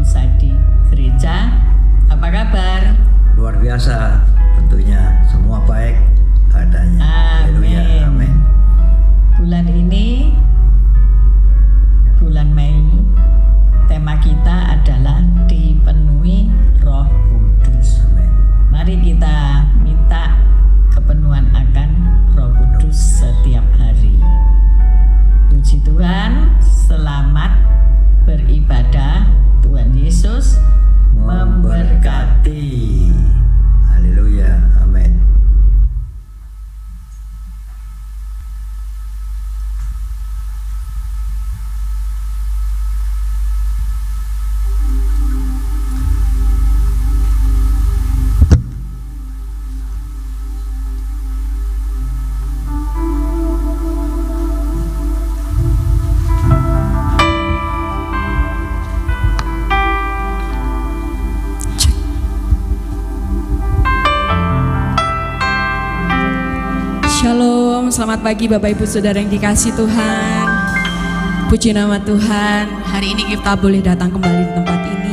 bangsa di gereja. Apa kabar? Luar biasa tentunya, semua baik adanya. Haleluya, amin. Bulan ini, bulan Mei, tema kita adalah dipenuhi Roh Kudus. Amin. Mari kita minta kepenuhan akan Roh Kudus setiap hari. Puji Tuhan, selamat beribadah. Tuhan Yesus memberkati. Haleluya, amin. Shalom, selamat pagi Bapak Ibu Saudara yang dikasihi Tuhan. Puji nama Tuhan, hari ini kita boleh datang kembali di tempat ini,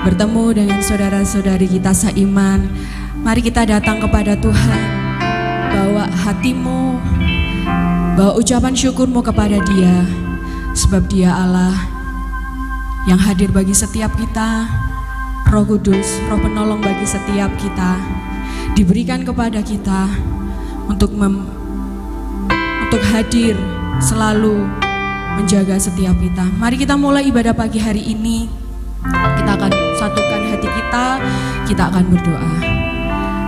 bertemu dengan saudara-saudari kita seiman. Mari kita datang kepada Tuhan, bawa hatimu, bawa ucapan syukurmu kepada Dia, sebab Dia Allah yang hadir bagi setiap kita. Roh Kudus, Roh penolong bagi setiap kita, diberikan kepada kita untuk hadir selalu menjaga setiap kita. Mari kita mulai ibadah pagi hari ini. Kita akan satukan hati kita akan berdoa.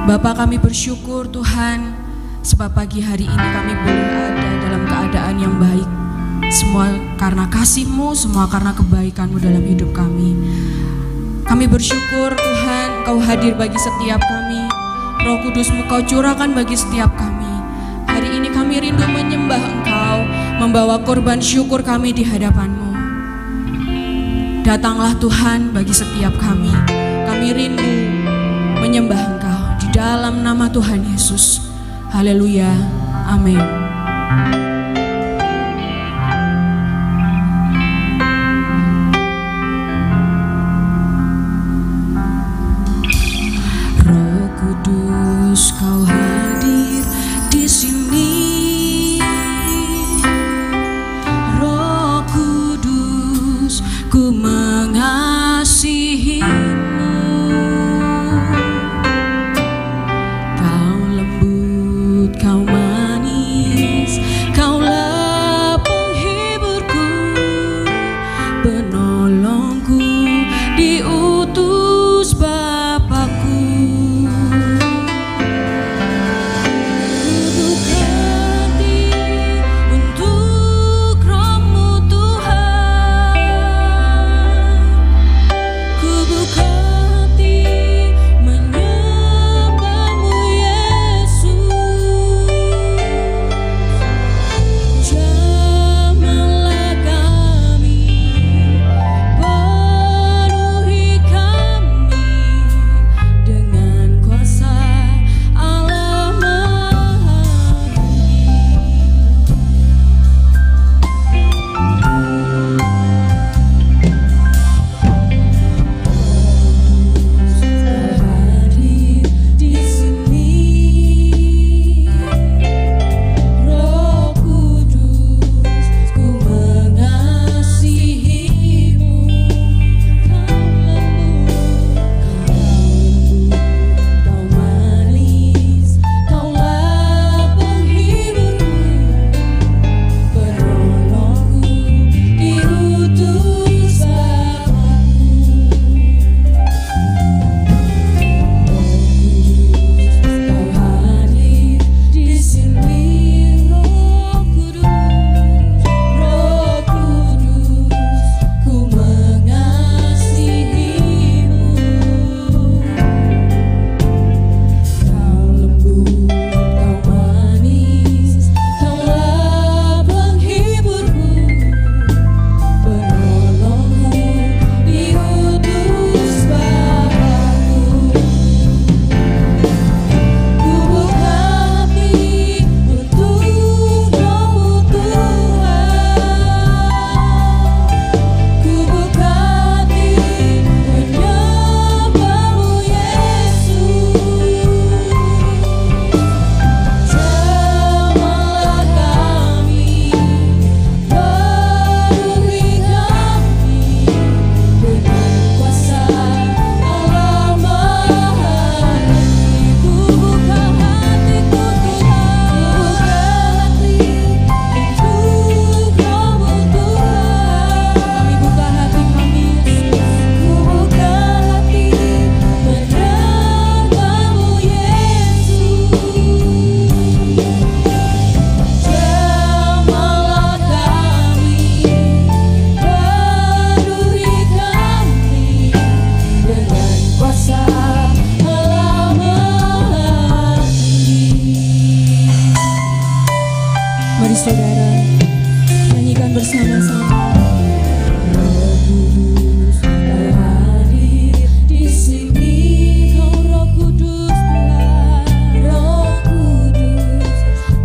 Bapa, kami bersyukur Tuhan, sebab pagi hari ini kami boleh ada dalam keadaan yang baik. Semua karena kasih-Mu, semua karena kebaikan-Mu dalam hidup kami. Kami bersyukur Tuhan, Engkau hadir bagi setiap kami. Roh Kudus-Mu Kau curahkan bagi setiap kami. Hari ini kami rindu menyembah Engkau, membawa korban syukur kami di hadapan-Mu. Datanglah Tuhan bagi setiap kami. Kami rindu menyembah Engkau di dalam nama Tuhan Yesus. Haleluya, amin. Kudus, Kau hadir di sini. Roh Kudus, ku mengasihi-Mu. Kau lembut, Kau manis, Kau saudara nyanyikan bersama-sama. Roh Kudus, Kau hadir di sini. Kau Roh Kudus Tuhan, Roh Kudus,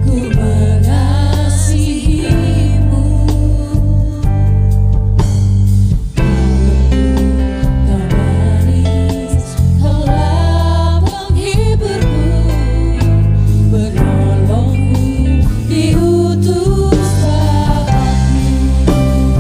ku mengasihi-Mu. Kau manis, Kaulah penghiburku, penolongku, diutus Bapakku.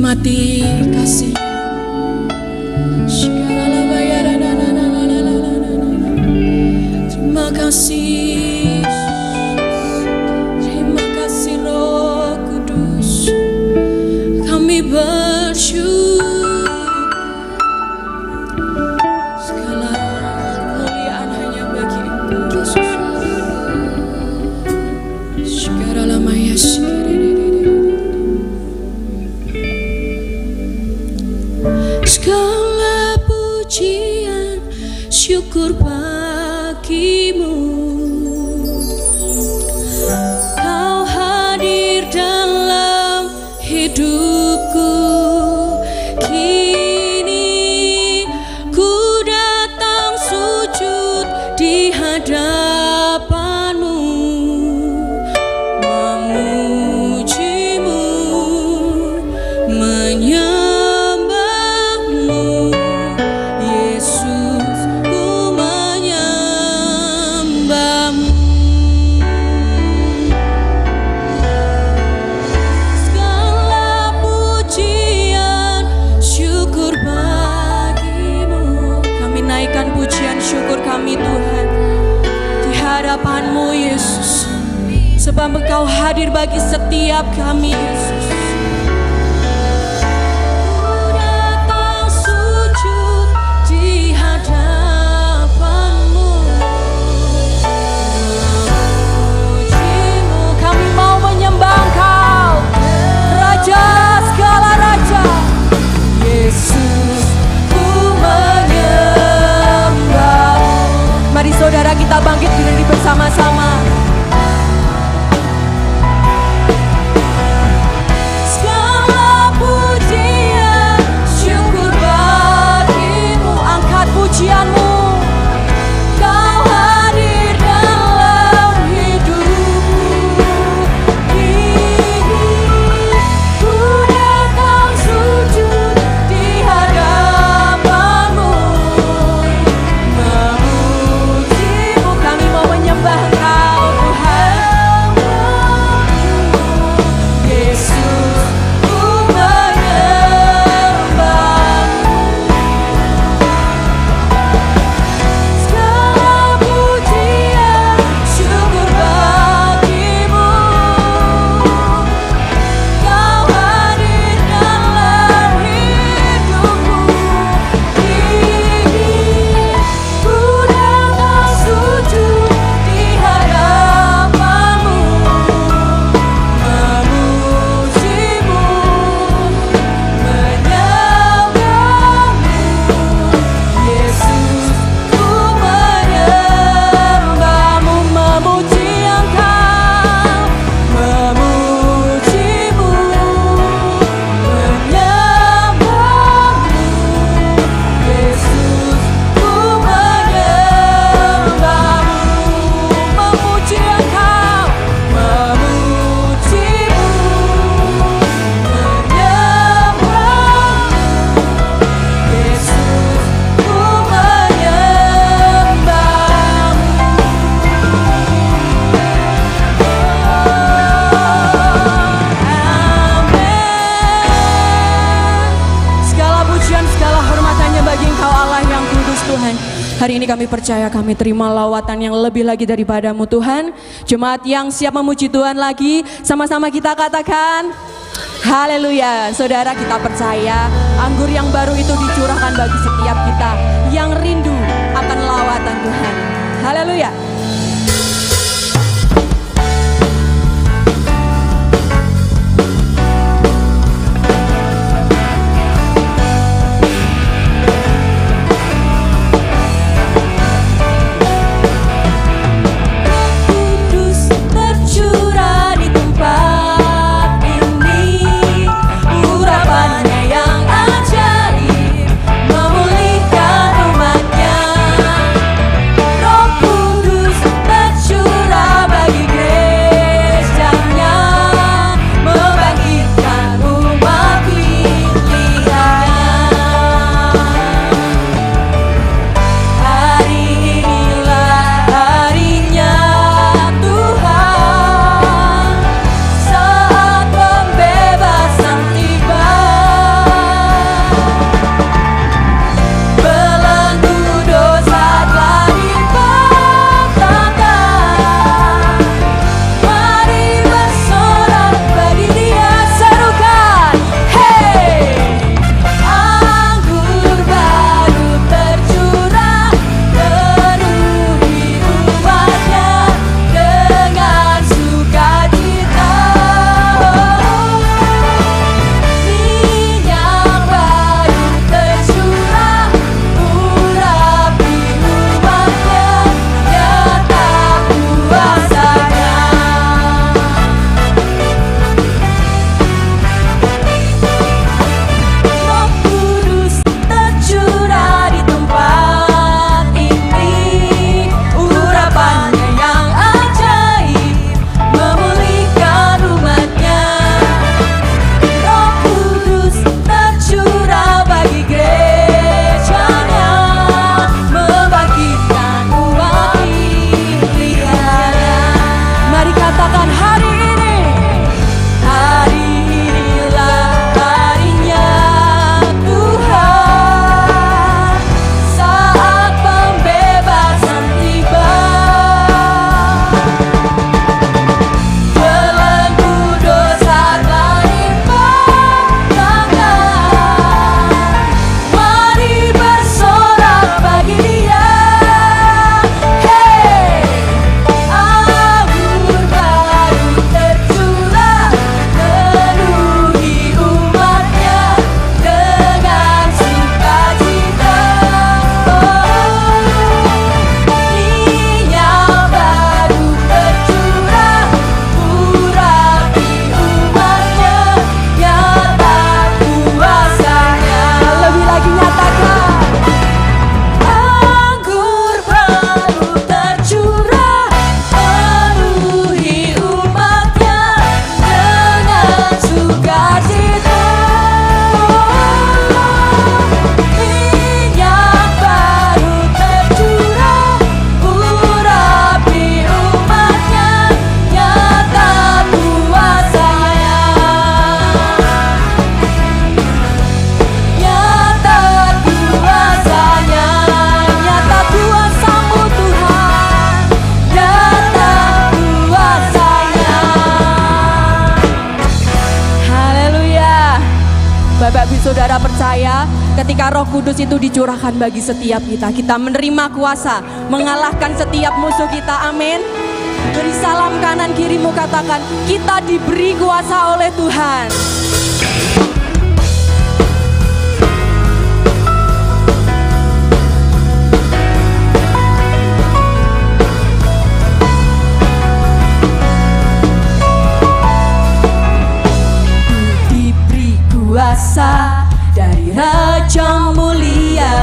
Nikmati kasih. Terima kasih. Terima kasih Roh Kudus. Kami bersyukur. Segala kemuliaan hanya bagi Engkau Yesus. Segala maya segala pujian syukur bagimu. Kau hadir dalam hidupku. Kini ku datang sujud di hadapanmu, memujimu, hadapan-Mu Yesus, sebab Engkau hadir bagi setiap kami Yesus. Ku datang sujud di hadapan-Mu, memuji-Mu, kami mau menyembah Engkau, Raja segala Raja, Yesus, ku menyembah. Mari saudara kita bangkit berdiri bersama-sama. Segala pujian syukur bagimu, angkat pujianmu. Kau hadir dalam hidupku. Kini ku datang sujud di hadapanmu, memujimu, kami mau menyembah Engkau Tuhan. Yesus, ku menyembahmu. Segala pujian syukur bagimu. Kau hadir dalam hidupku. Kini ku datang sujud di hadapanmu, memujimu, menyembahmu. Yesus, ku menyembahmu, memuji Engkau, memujimu, menyembahmu. Yesus, ku menyembahmu, memuji Engkau, memujimu, menyembahmu. Yesus, ku menyembahmu. Segala pujian, segala hormat hanya bagi Engkau Allah yang kudus Tuhan. Hari ini kami percaya kami terima lawatan yang lebih lagi daripada-Mu Tuhan. Jemaat yang siap memuji Tuhan lagi, sama-sama kita katakan haleluya. Saudara, kita percaya anggur yang baru itu dicurahkan bagi setiap kita yang rindu akan lawatan Tuhan. Haleluya. Kudus tercurah di tempat ini, urapannya yang ajaib memulihkan umatnya. Roh Kudus Bapak Ibu Saudara percaya ketika Roh Kudus itu dicurahkan bagi setiap kita, kita menerima kuasa mengalahkan setiap musuh kita. Amin. Beri salam kanan kirimu, katakan kita diberi kuasa oleh Tuhan. Diberi kuasa dari Raja Mulia,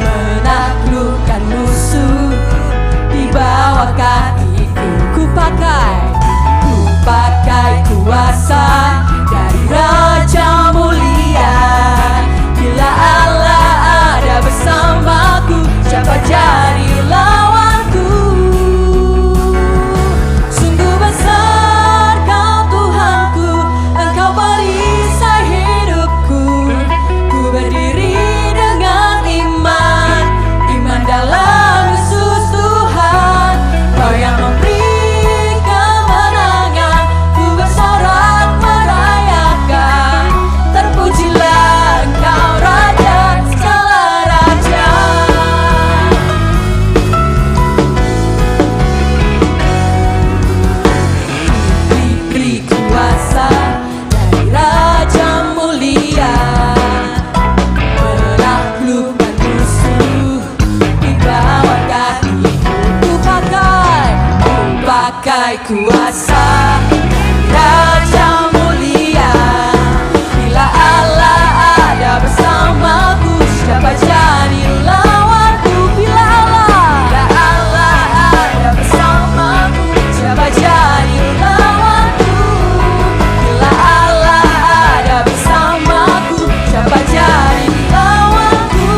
menaklukkan musuh di bawah kakiku. Ku pakai kuasa dari Raja Mulia. Bila Allah ada bersamaku, siapa jadi lawanku? Sungguh besar Kau Tuhanku, Engkau perisai hidupku. Ku berdiri dengan iman dalam Yesus Tuhan. Kau yang memberi kemenangan, ku bersorak merayakan. Terpujilah Engkau Raja segala raja. Diberi kuasa dari Raja Mulia, menaklukkan musuh di bawah kakiku. Ku pakai kuasa Raja Mulia. Bila Allah ada bersamaku, siapa jadi lawanku? Bila Allah ada bersamaku, siapa jadi lawanku? Bila Allah ada bersamaku, siapa jadi lawanku?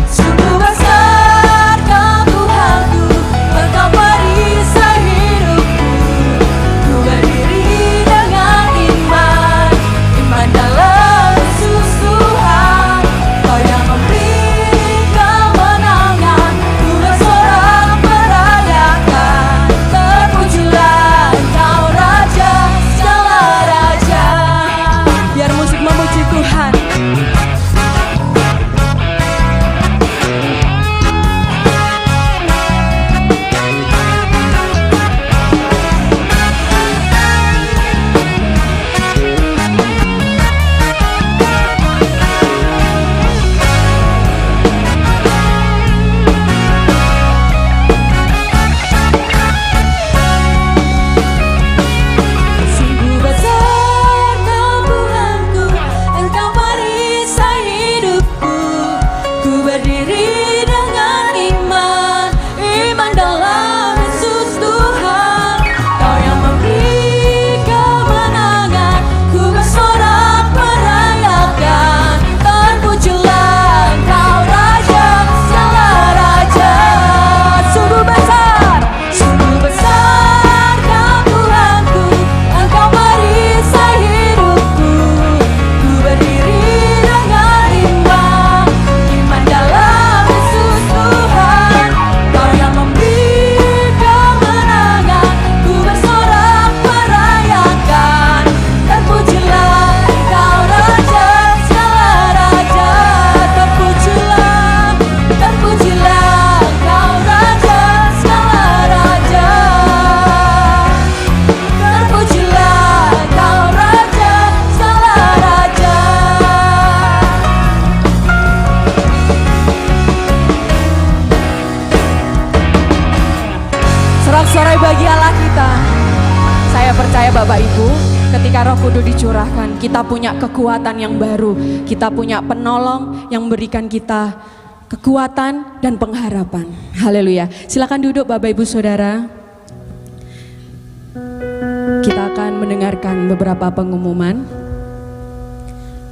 Sungguh besar Kau Tuhanku, Engkau perisai hidupku. Ku berdiri dengan iman dalam Yesus Tuhan. Kau yang memberi kemenangan, ku bersorak merayakan. Terpujilah Engkau Raja segala raja. Biar musik memuji Tuhan. Sungguh besar Kau Tuhanku, Engkau perisai hidupku. Ku berdiri dengan iman dalam Yesus Tuhan. Kau yang memberi kemenangan, ku bersorak merayakan. Terpujilah Engkau Raja segala raja. Sungguh besar Kau Tuhanku, Engkau perisai hidupku. Ku berdiri dengan iman dalam Yesus Tuhan. Kau yang memberi kemenangan, ku bersorak merayakan. Terpujilah Engkau Raja segala raja. Terpujilah Engkau Raja segala raja. Terpujilah Engkau Raja segala raja. Sorak-sorai bagi Allah kita. Saya percaya Bapak Ibu, ketika Roh Kudus dicurahkan, kita punya kekuatan yang baru. Kita punya penolong yang memberikan kita kekuatan dan pengharapan. Haleluya. Silakan duduk Bapak Ibu Saudara. Kita akan mendengarkan beberapa pengumuman.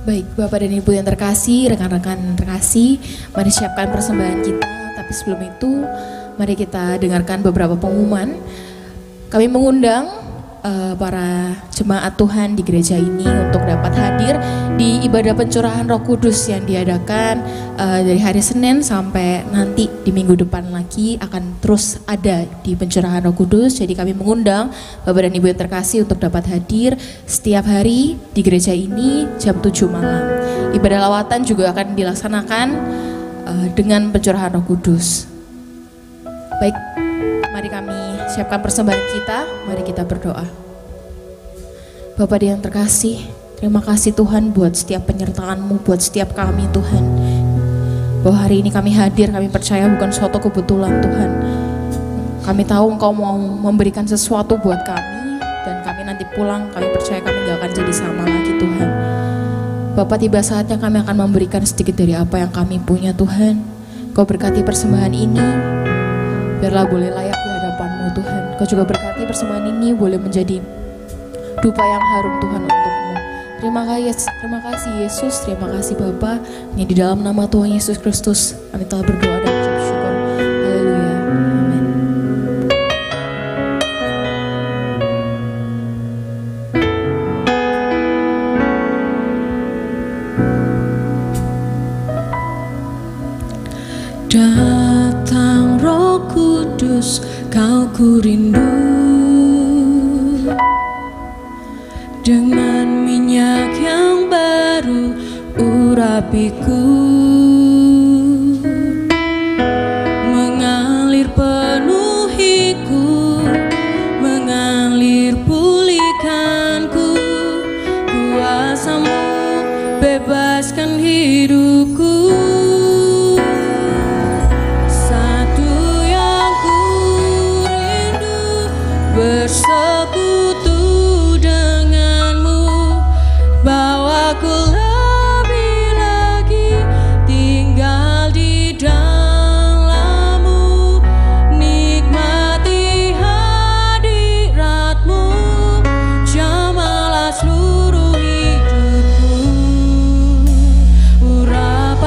Baik, Bapak dan Ibu yang terkasih, rekan-rekan terkasih, mari siapkan persembahan kita. Tapi sebelum itu, mari kita dengarkan beberapa pengumuman. Kami mengundang para jemaat Tuhan di gereja ini untuk dapat hadir di ibadah pencurahan Roh Kudus yang diadakan dari hari Senin sampai nanti di minggu depan lagi akan terus ada di pencurahan Roh Kudus. Jadi kami mengundang Bapak dan Ibu yang terkasih untuk dapat hadir setiap hari di gereja ini jam 7 malam. Ibadah lawatan juga akan dilaksanakan dengan pencurahan Roh Kudus. Baik, mari kami siapkan persembahan kita, mari kita berdoa. Bapak yang terkasih, terima kasih Tuhan buat setiap penyertaan-Mu, buat setiap kami Tuhan. Bahwa hari ini kami hadir, kami percaya bukan suatu kebetulan Tuhan. Kami tahu Engkau mau memberikan sesuatu buat kami, dan kami nanti pulang, kami percaya kami gak akan jadi sama lagi Tuhan. Bapak, tiba saatnya kami akan memberikan sedikit dari apa yang kami punya Tuhan. Kau berkati persembahan ini, biarlah boleh layak di hadapan-Mu Tuhan. Kau juga berkati persembahan ini boleh menjadi dupa yang harum Tuhan untuk-Mu. Terima kasih Yesus, terima kasih Bapa. Hanya di dalam nama Tuhan Yesus Kristus kami telah berdoa dan mengucap syukur. Haleluya. Amin. Datang Roh Kudus, Kau ku rindu, dengan minyak yang baru urapiku, mengalir penuhiku, mengalir pulihkanku, kuasa-Mu bebaskan hidupku. Bersekutu denganmu, bawaku lebih lagi tinggal di dalam-Mu, nikmati hadirat-Mu, jamalah seluruh hidupku, urapan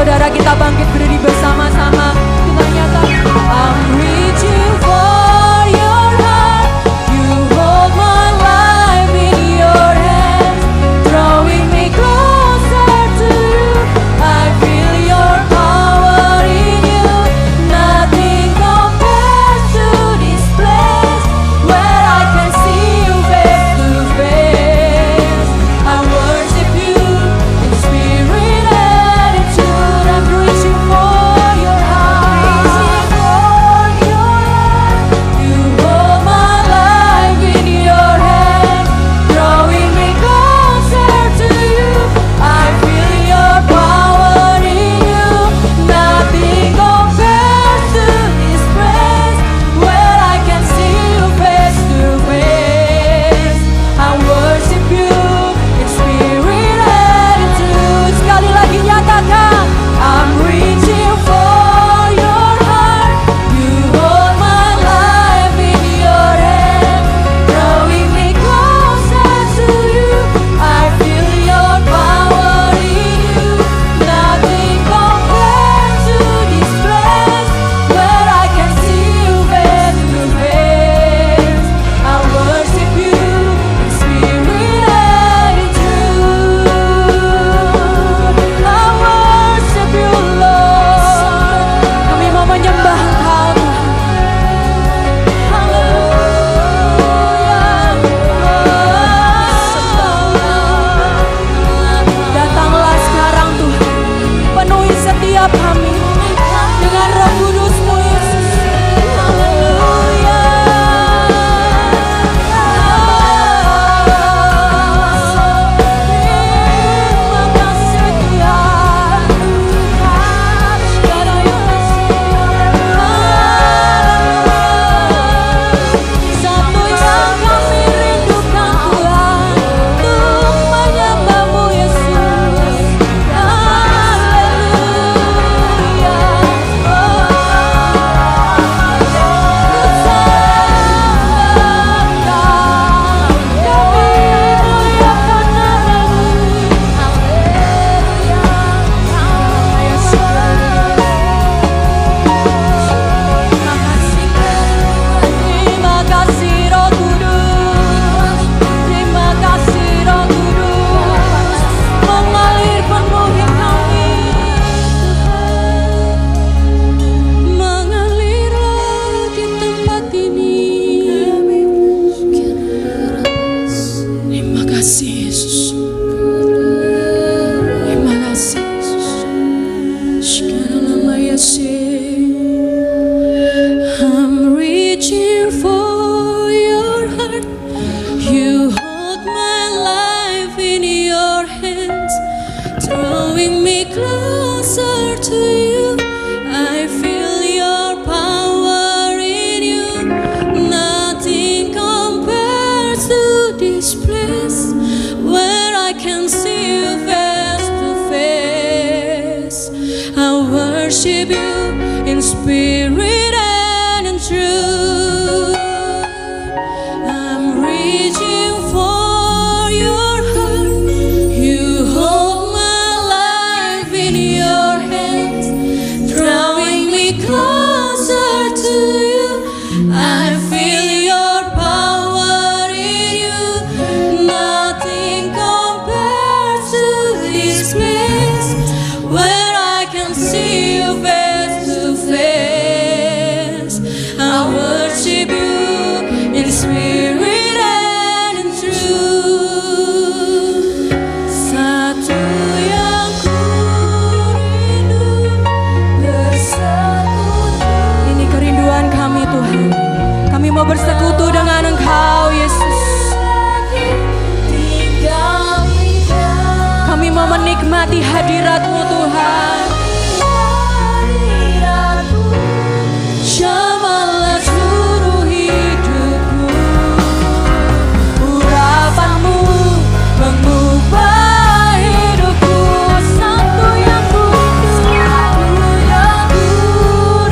saudara kita bangkit berdiri bersama-sama. Kita nyatakan, I'm reaching for your heart. You hold my life in your hands, drawing me closer to you. I feel your power in you. Nothing compares to this place where I can see you face to face. I worship you in spirit and in truth. I'm reaching for your heart. You hold my life in your hand, drawing me closer to you. I feel your power in you. Nothing compares to this place where I can see you face to face. I worship you in spirit and in truth. Sekali lagi nyatakan, I'm reaching for your heart. You hold my life in your hand, drawing me closer to you. I feel your power in you. Nothing compares to this place where I can see you face to face. I worship you in spirit and in truth. I worship you, Lord. Kami mau menyembah Engkau, Tuhan. Haleluya. Datanglah sekarang, Tuhan. Penuhi setiap kami dengan Roh Kudus-Mu, Yesus. Haleluya. Terima kasih, Tuhan. Satu yang kami rindukan, Tuhan, untuk menyembah-Mu, Yesus. Haleluya. Terima kasih Roh Kudus. Terima kasih Roh Kudus. Mengalir penuhi kami, mengalirlah di tempat ini. Terima kasih Yesus. Terima kasih Yesus. I'm reaching for your heart. You hold my life in your hands, drawing me closer to you. I feel your power in you. Nothing compares to this place where I can see you face to face. I worship you in spirit and in truth. I'm reaching for your heart. You hold my life in your hands, drawing me closer to you. I feel your power in you. Nothing compares to this place where I can see you face to face. I worship you in spirit and in truth. Satu yang ku rindu bersekutu. Ini kerinduan kami, Tuhan. Kami mau bersekutu dengan Engkau, Yesus. Kami mau menikmati hadirat-Mu, Tuhan. Jamalah seluruh hidupku. Urapan-Mu mengubah hidupku. Satu yang ku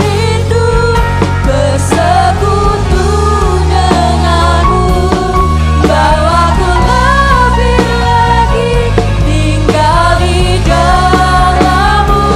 rindu bersekutu denganmu. Bawaku lebih lagi tinggal di dalam-Mu.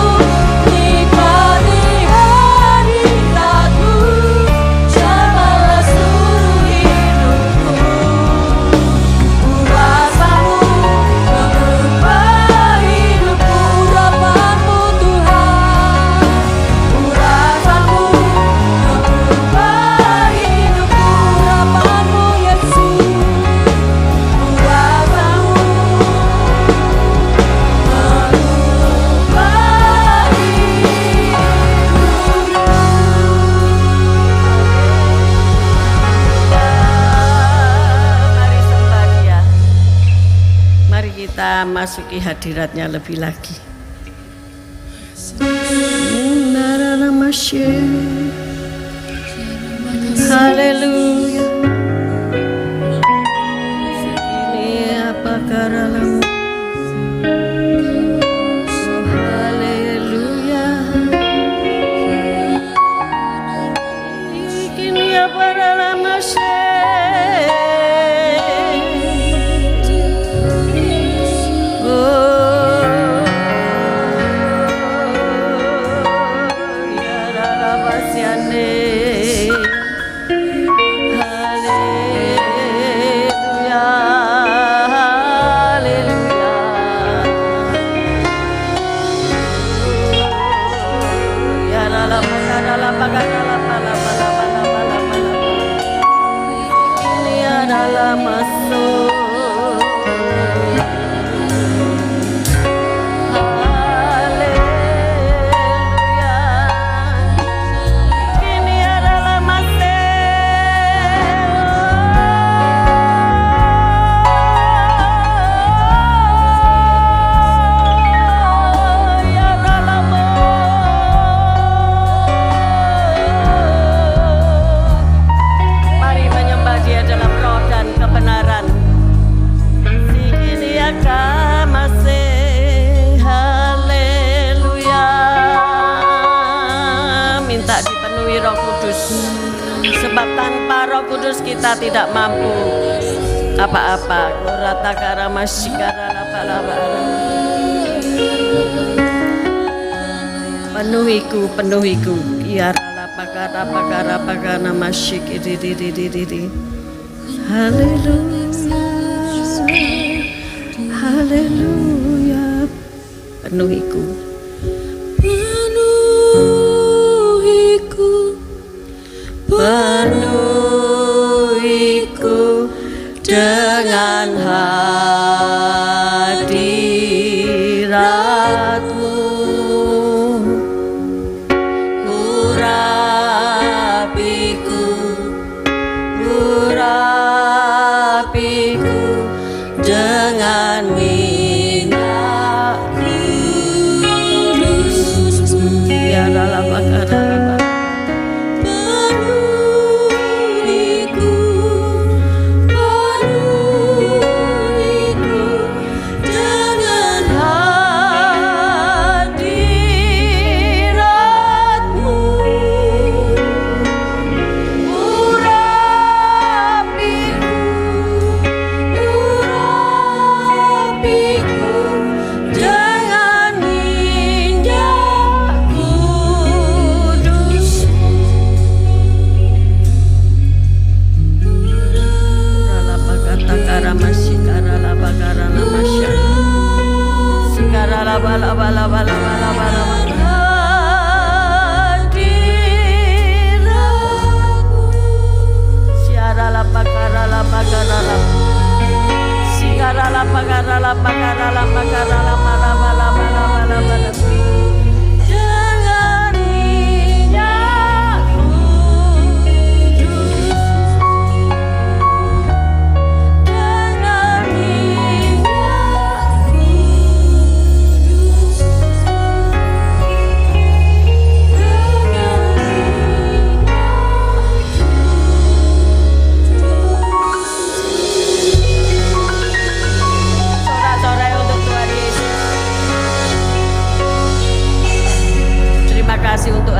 kita masuki hadiratnya lebih lagi. Haleluya. Ini apa karalam? Haleluya. Ini apa karalam? Sebab tanpa Roh Kudus kita tidak mampu apa-apa. Penuhiku, penuhiku. Haleluya, haleluya. Penuhiku. Penuhiku dengan hadirat-Mu, urapiku dengan minyak kudus. Ya dalam bakar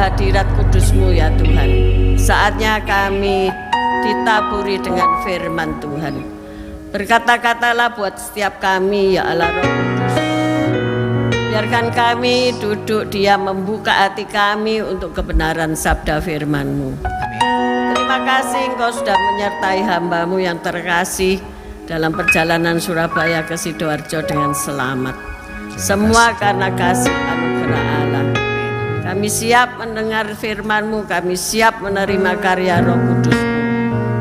hadirat kudus-Mu ya Tuhan. Saatnya kami ditaburi dengan firman Tuhan. Berkata-katalah buat setiap kami ya Allah Roh Kudus. Biarkan kami duduk diam membuka hati kami untuk kebenaran sabda firman-Mu. Terima kasih Engkau sudah menyertai hamba-Mu yang terkasih dalam perjalanan Surabaya ke Sidoarjo dengan selamat. Semua karena kasih anugerah Allah. Kami siap mendengar firman-Mu, kami siap menerima karya Roh Kudus-Mu.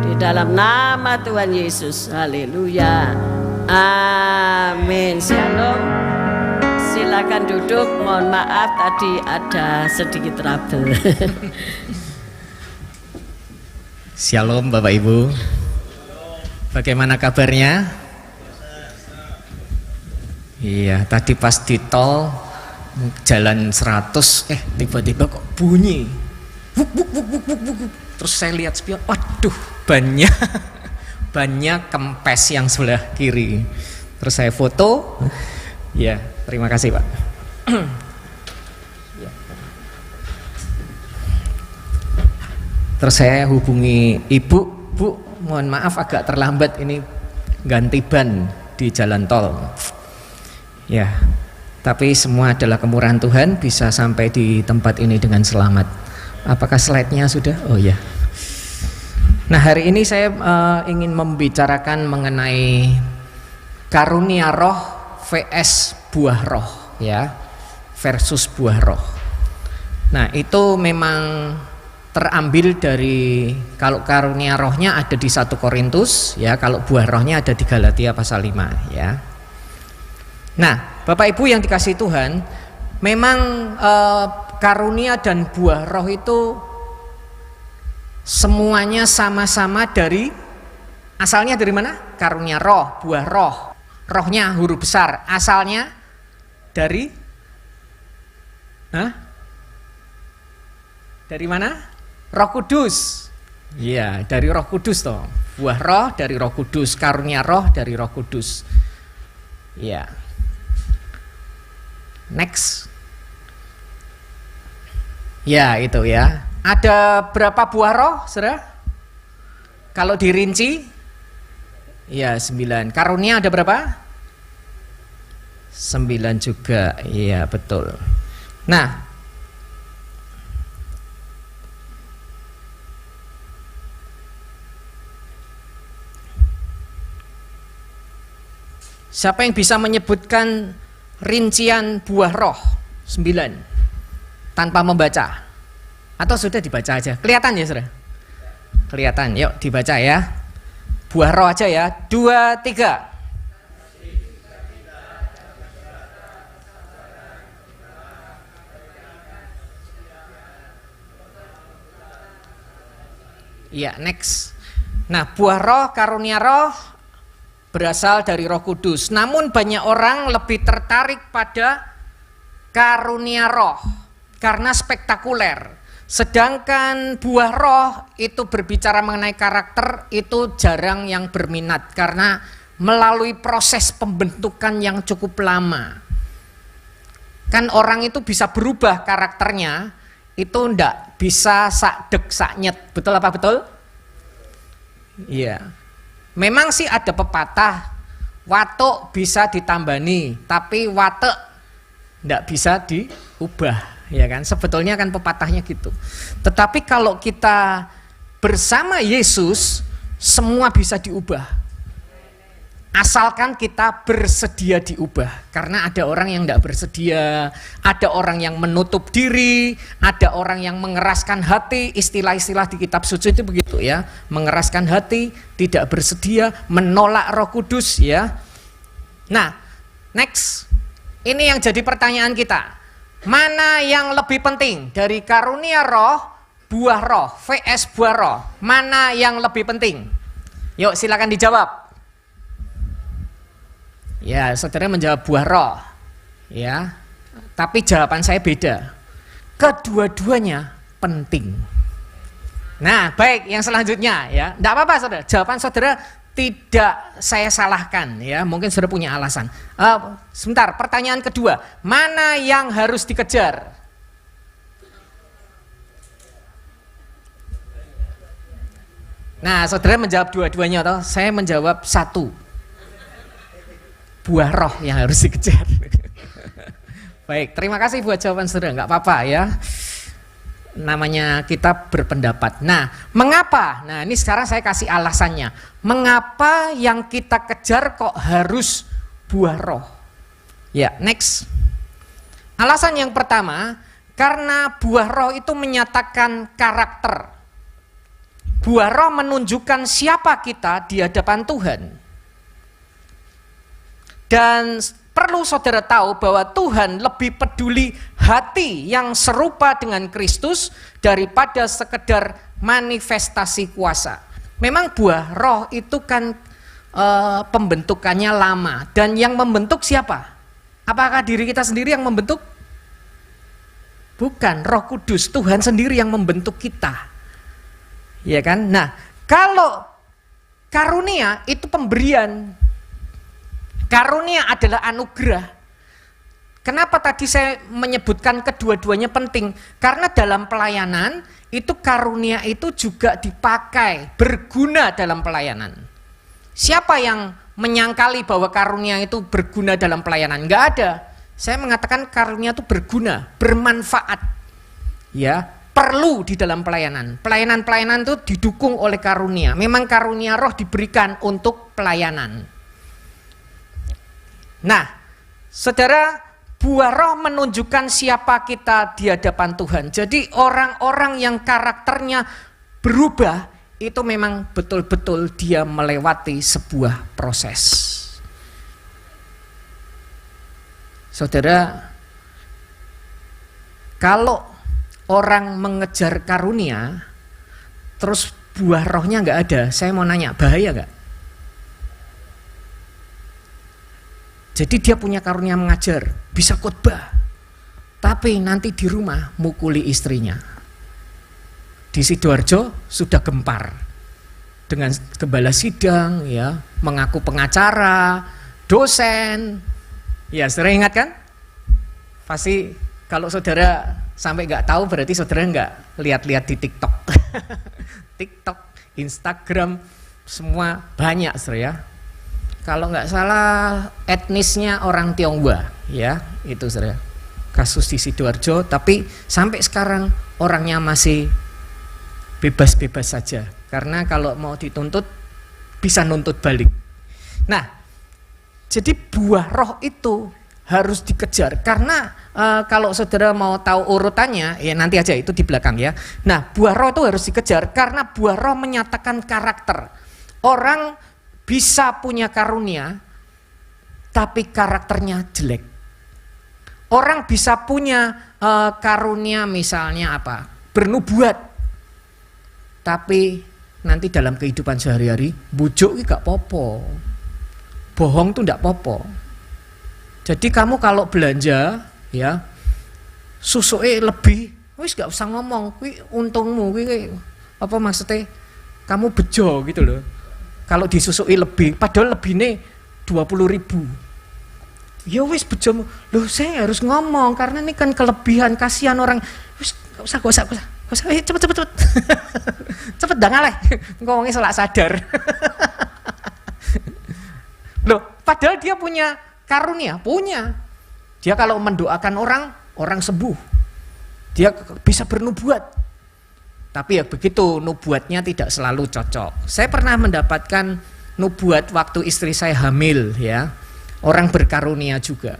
Di dalam nama Tuhan Yesus, haleluya, amin. Shalom, silakan duduk, mohon maaf tadi ada sedikit trouble. Shalom Bapak Ibu, bagaimana kabarnya? Iya, tadi pas di tol jalan 100, tiba-tiba kok bunyi. Wuk, wuk, wuk, wuk, wuk, wuk. Terus saya lihat spion, waduh, bannya kempes yang sebelah kiri. Terus saya foto. Ya, terima kasih Pak. Terus saya hubungi ibu, Bu, mohon maaf agak terlambat, ini ganti ban di jalan tol. Ya, tapi semua adalah kemurahan Tuhan, bisa sampai di tempat ini dengan selamat. Apakah slide-nya sudah? Oh ya. Nah, hari ini saya ingin membicarakan mengenai karunia roh vs buah roh, ya, versus buah roh. Nah, itu memang terambil dari, kalau karunia rohnya ada di 1 Korintus, ya, kalau buah rohnya ada di Galatia pasal 5, ya. Nah, Bapak Ibu yang dikasihi Tuhan, memang karunia dan buah roh itu semuanya sama-sama dari, asalnya dari mana? Karunia roh, buah roh, rohnya huruf besar, asalnya dari dari mana? Roh Kudus. Iya, dari Roh Kudus toh. Buah roh dari Roh Kudus, karunia roh dari Roh Kudus. Iya. Next. Ya, itu ya. Ada berapa buah roh, Saudara? Kalau dirinci? Ya, 9. Karunia ada berapa? 9 juga. Iya, betul. Nah, siapa yang bisa menyebutkan rincian buah roh 9 tanpa membaca? Atau sudah dibaca aja? Kelihatan ya, Saudara? Kelihatan, yuk dibaca ya. Buah roh aja ya. 2, 3. Iya, next. Nah, buah roh, karunia roh berasal dari Roh Kudus. Namun banyak orang lebih tertarik pada karunia roh karena spektakuler. Sedangkan buah roh itu berbicara mengenai karakter, itu jarang yang berminat karena melalui proses pembentukan yang cukup lama. Kan orang itu bisa berubah karakternya, itu ndak bisa sakdek saknyet. Betul apa betul? Iya. Memang sih ada pepatah, watuk bisa ditambani, tapi watek ndak bisa diubah, ya kan? Sebetulnya kan pepatahnya gitu. Tetapi kalau kita bersama Yesus, semua bisa diubah. Asalkan kita bersedia diubah. Karena ada orang yang tidak bersedia, ada orang yang menutup diri, ada orang yang mengeraskan hati. Istilah-istilah di kitab suci itu begitu ya, mengeraskan hati, tidak bersedia, menolak Roh Kudus ya. Nah, next. Ini yang jadi pertanyaan kita. Mana yang lebih penting dari karunia roh, buah roh vs buah roh? Mana yang lebih penting? Yuk silakan dijawab. Ya, saudara menjawab buah roh, ya. Tapi jawaban saya beda. Kedua-duanya penting. Nah, baik, yang selanjutnya ya. Tidak apa-apa, saudara. Jawaban saudara tidak saya salahkan, ya. Mungkin saudara punya alasan. Sebentar, pertanyaan kedua. Mana yang harus dikejar? Nah, saudara menjawab dua-duanya, atau saya menjawab satu. Buah roh yang harus dikejar. Baik, terima kasih buat jawaban saudara, nggak apa-apa ya. Namanya kita berpendapat. Nah, mengapa? Nah, ini sekarang saya kasih alasannya. Mengapa yang kita kejar kok harus buah roh? Ya, next. Alasan yang pertama, karena buah roh itu menyatakan karakter. Buah roh menunjukkan siapa kita di hadapan Tuhan. Dan perlu saudara tahu bahwa Tuhan lebih peduli hati yang serupa dengan Kristus daripada sekedar manifestasi kuasa. Memang buah roh itu kan pembentukannya lama, dan yang membentuk siapa? Apakah diri kita sendiri yang membentuk? Bukan, Roh Kudus, Tuhan sendiri yang membentuk kita. Ya kan? Nah, kalau karunia itu pemberian. Karunia adalah anugerah. Kenapa tadi saya menyebutkan kedua-duanya penting? Karena dalam pelayanan itu karunia itu juga dipakai, berguna dalam pelayanan. Siapa yang menyangkali bahwa karunia itu berguna dalam pelayanan? Enggak ada. Saya mengatakan karunia itu berguna, bermanfaat. Ya, perlu di dalam pelayanan. Pelayanan-pelayanan itu didukung oleh karunia. Memang karunia roh diberikan untuk pelayanan. Nah, saudara, buah roh menunjukkan siapa kita di hadapan Tuhan. Jadi orang-orang yang karakternya berubah itu memang betul-betul dia melewati sebuah proses. Saudara, kalau orang mengejar karunia terus buah rohnya nggak ada, saya mau nanya, bahaya nggak? Jadi dia punya karunia mengajar, bisa khotbah, tapi nanti di rumah mukuli istrinya. Di Sidoarjo sudah gempar dengan gembala sidang, ya, mengaku pengacara, dosen. Ya, saudara ingat kan? Pasti kalau saudara sampai nggak tahu berarti saudara nggak lihat-lihat di TikTok, TikTok, Instagram, semua banyak, saudara ya. Kalau nggak salah etnisnya orang Tionghoa, ya itu saudara. Kasus di Sidoarjo, tapi sampai sekarang orangnya masih bebas-bebas saja. Karena kalau mau dituntut bisa nuntut balik. Nah, jadi buah roh itu harus dikejar. Karena kalau saudara mau tahu urutannya, ya nanti aja itu di belakang ya. Nah, buah roh itu harus dikejar karena buah roh menyatakan karakter. Orang bisa punya karunia, tapi karakternya jelek. Orang bisa punya karunia misalnya apa? Bernubuat, tapi nanti dalam kehidupan sehari-hari bujuk gak popo, bohong tuh gak popo. Jadi kamu kalau belanja, ya susuke lebih, wis gak usah ngomong, kuwi untungmu, kuwi apa maksudnya? Kamu bejo gitu loh. Kalau disusui lebih, padahal lebihnya 20.000. Ya wis bejomu. Loh, saya harus ngomong karena ini kan kelebihan, kasihan orang. Wis gak usah. Cepet. Cepet dah ngaleh. Ngomongnya selak sadar. Loh, padahal dia punya karunia, punya. Dia kalau mendoakan orang sembuh. Dia bisa bernubuat. Tapi ya begitu, nubuatnya tidak selalu cocok. Saya pernah mendapatkan nubuat waktu istri saya hamil, ya. Orang berkarunia juga.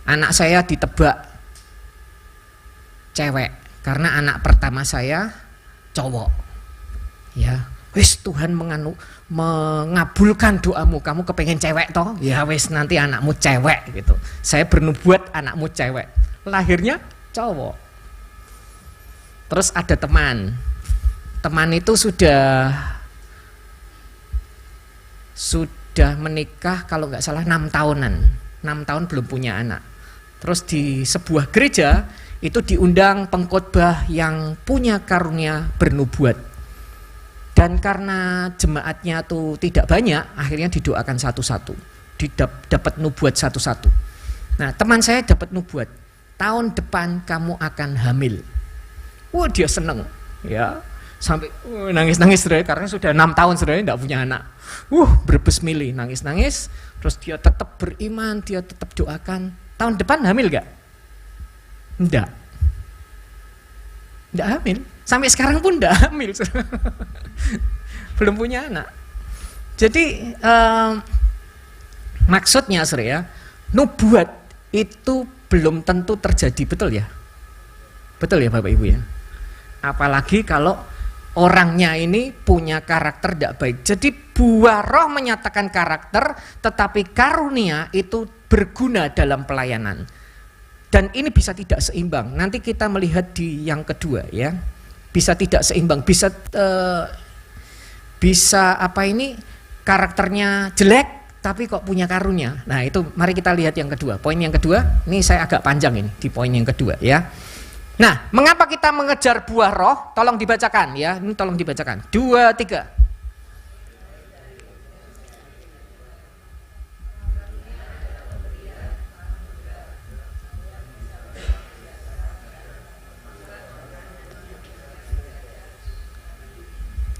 Anak saya ditebak cewek karena anak pertama saya cowok. Ya, wis Tuhan mengabulkan doamu, kamu kepengen cewek toh? Ya wis nanti anakmu cewek gitu. Saya bernubuat anakmu cewek. Lahirnya cowok. Terus ada teman itu sudah menikah kalau nggak salah 6 tahunan, 6 tahun belum punya anak. Terus di sebuah gereja itu diundang pengkhotbah yang punya karunia bernubuat. Dan karena jemaatnya tuh tidak banyak, akhirnya didoakan satu-satu, dapat nubuat satu-satu. Nah, teman saya dapat nubuat, tahun depan kamu akan hamil. Wah, dia seneng, ya, sampai nangis-nangis karena sudah 6 tahun tidak punya anak. Berbes milih, nangis-nangis. Terus dia tetap beriman, dia tetap doakan. Tahun depan hamil gak? Enggak hamil. Sampai sekarang pun enggak hamil. Belum punya anak. Jadi maksudnya ya, nubuat itu belum tentu terjadi, betul ya? Betul ya Bapak Ibu ya? Apalagi kalau orangnya ini punya karakter tidak baik. Jadi buah roh menyatakan karakter, tetapi karunia itu berguna dalam pelayanan. Dan ini bisa tidak seimbang. Nanti kita melihat di yang kedua ya. Bisa tidak seimbang, bisa karakternya jelek tapi kok punya karunia. Nah itu mari kita lihat yang kedua. Poin yang kedua, ini saya agak panjang ini di poin yang kedua ya. Nah, mengapa kita mengejar buah roh? Tolong dibacakan ya. Ini tolong dibacakan. 2, 3.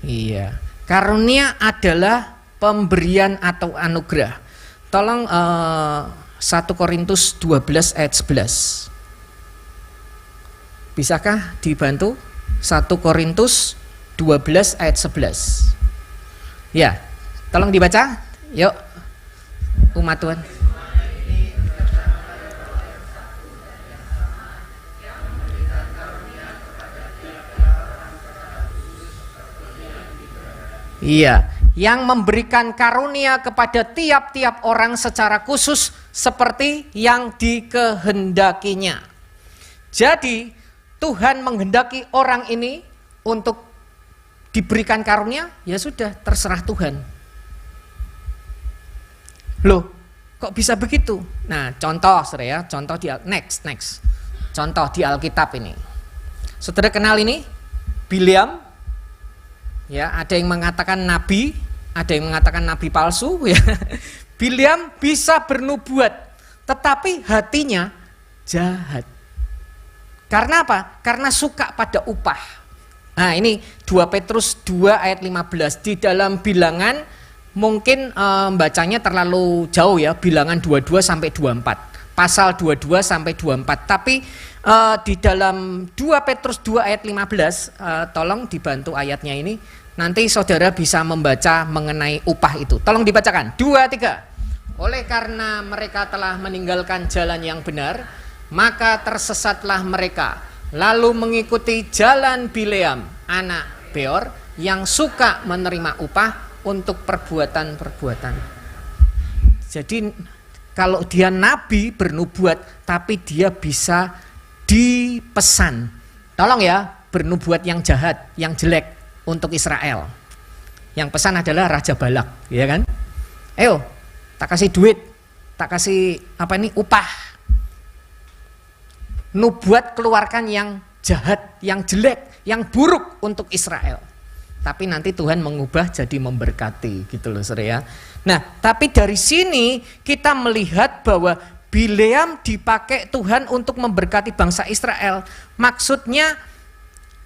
Iya. Karunia adalah pemberian atau anugerah. Tolong 1 Korintus 12 ayat 11. Bisakah dibantu? 1 Korintus 12 ayat 11. Ya, tolong dibaca. Yuk, umat Tuhan. Iya, yang memberikan karunia kepada tiap-tiap orang secara khusus seperti yang dikehendakinya. Jadi Tuhan menghendaki orang ini untuk diberikan karunia, ya sudah terserah Tuhan. Loh, kok bisa begitu? Nah, contoh saudara ya, contoh di next. Contoh di Alkitab ini. Saudara kenal ini? Bileam. Ya, ada yang mengatakan nabi, ada yang mengatakan nabi palsu ya. Bileam bisa bernubuat, tetapi hatinya jahat. Karena apa? Karena suka pada upah. Nah, ini 2 Petrus 2 ayat 15. Di dalam bilangan mungkin bacanya terlalu jauh ya, bilangan 22 sampai 24. Pasal 22 sampai 24. Tapi di dalam 2 Petrus 2 ayat 15, tolong dibantu ayatnya ini. Nanti saudara bisa membaca mengenai upah itu. Tolong dibacakan. 2, 3. Oleh karena mereka telah meninggalkan jalan yang benar, maka tersesatlah mereka, lalu mengikuti jalan Bileam, anak Beor, yang suka menerima upah untuk perbuatan-perbuatan. Jadi kalau dia nabi bernubuat, tapi dia bisa dipesan. Tolong ya, bernubuat yang jahat, yang jelek untuk Israel. Yang pesan adalah Raja Balak, ya kan? Ayo, tak kasih duit, tak kasih upah. Nubuat keluarkan yang jahat, yang jelek, yang buruk untuk Israel. Tapi nanti Tuhan mengubah jadi memberkati, gitu loh saudara ya. Nah, tapi dari sini kita melihat bahwa Bileam dipakai Tuhan untuk memberkati bangsa Israel. Maksudnya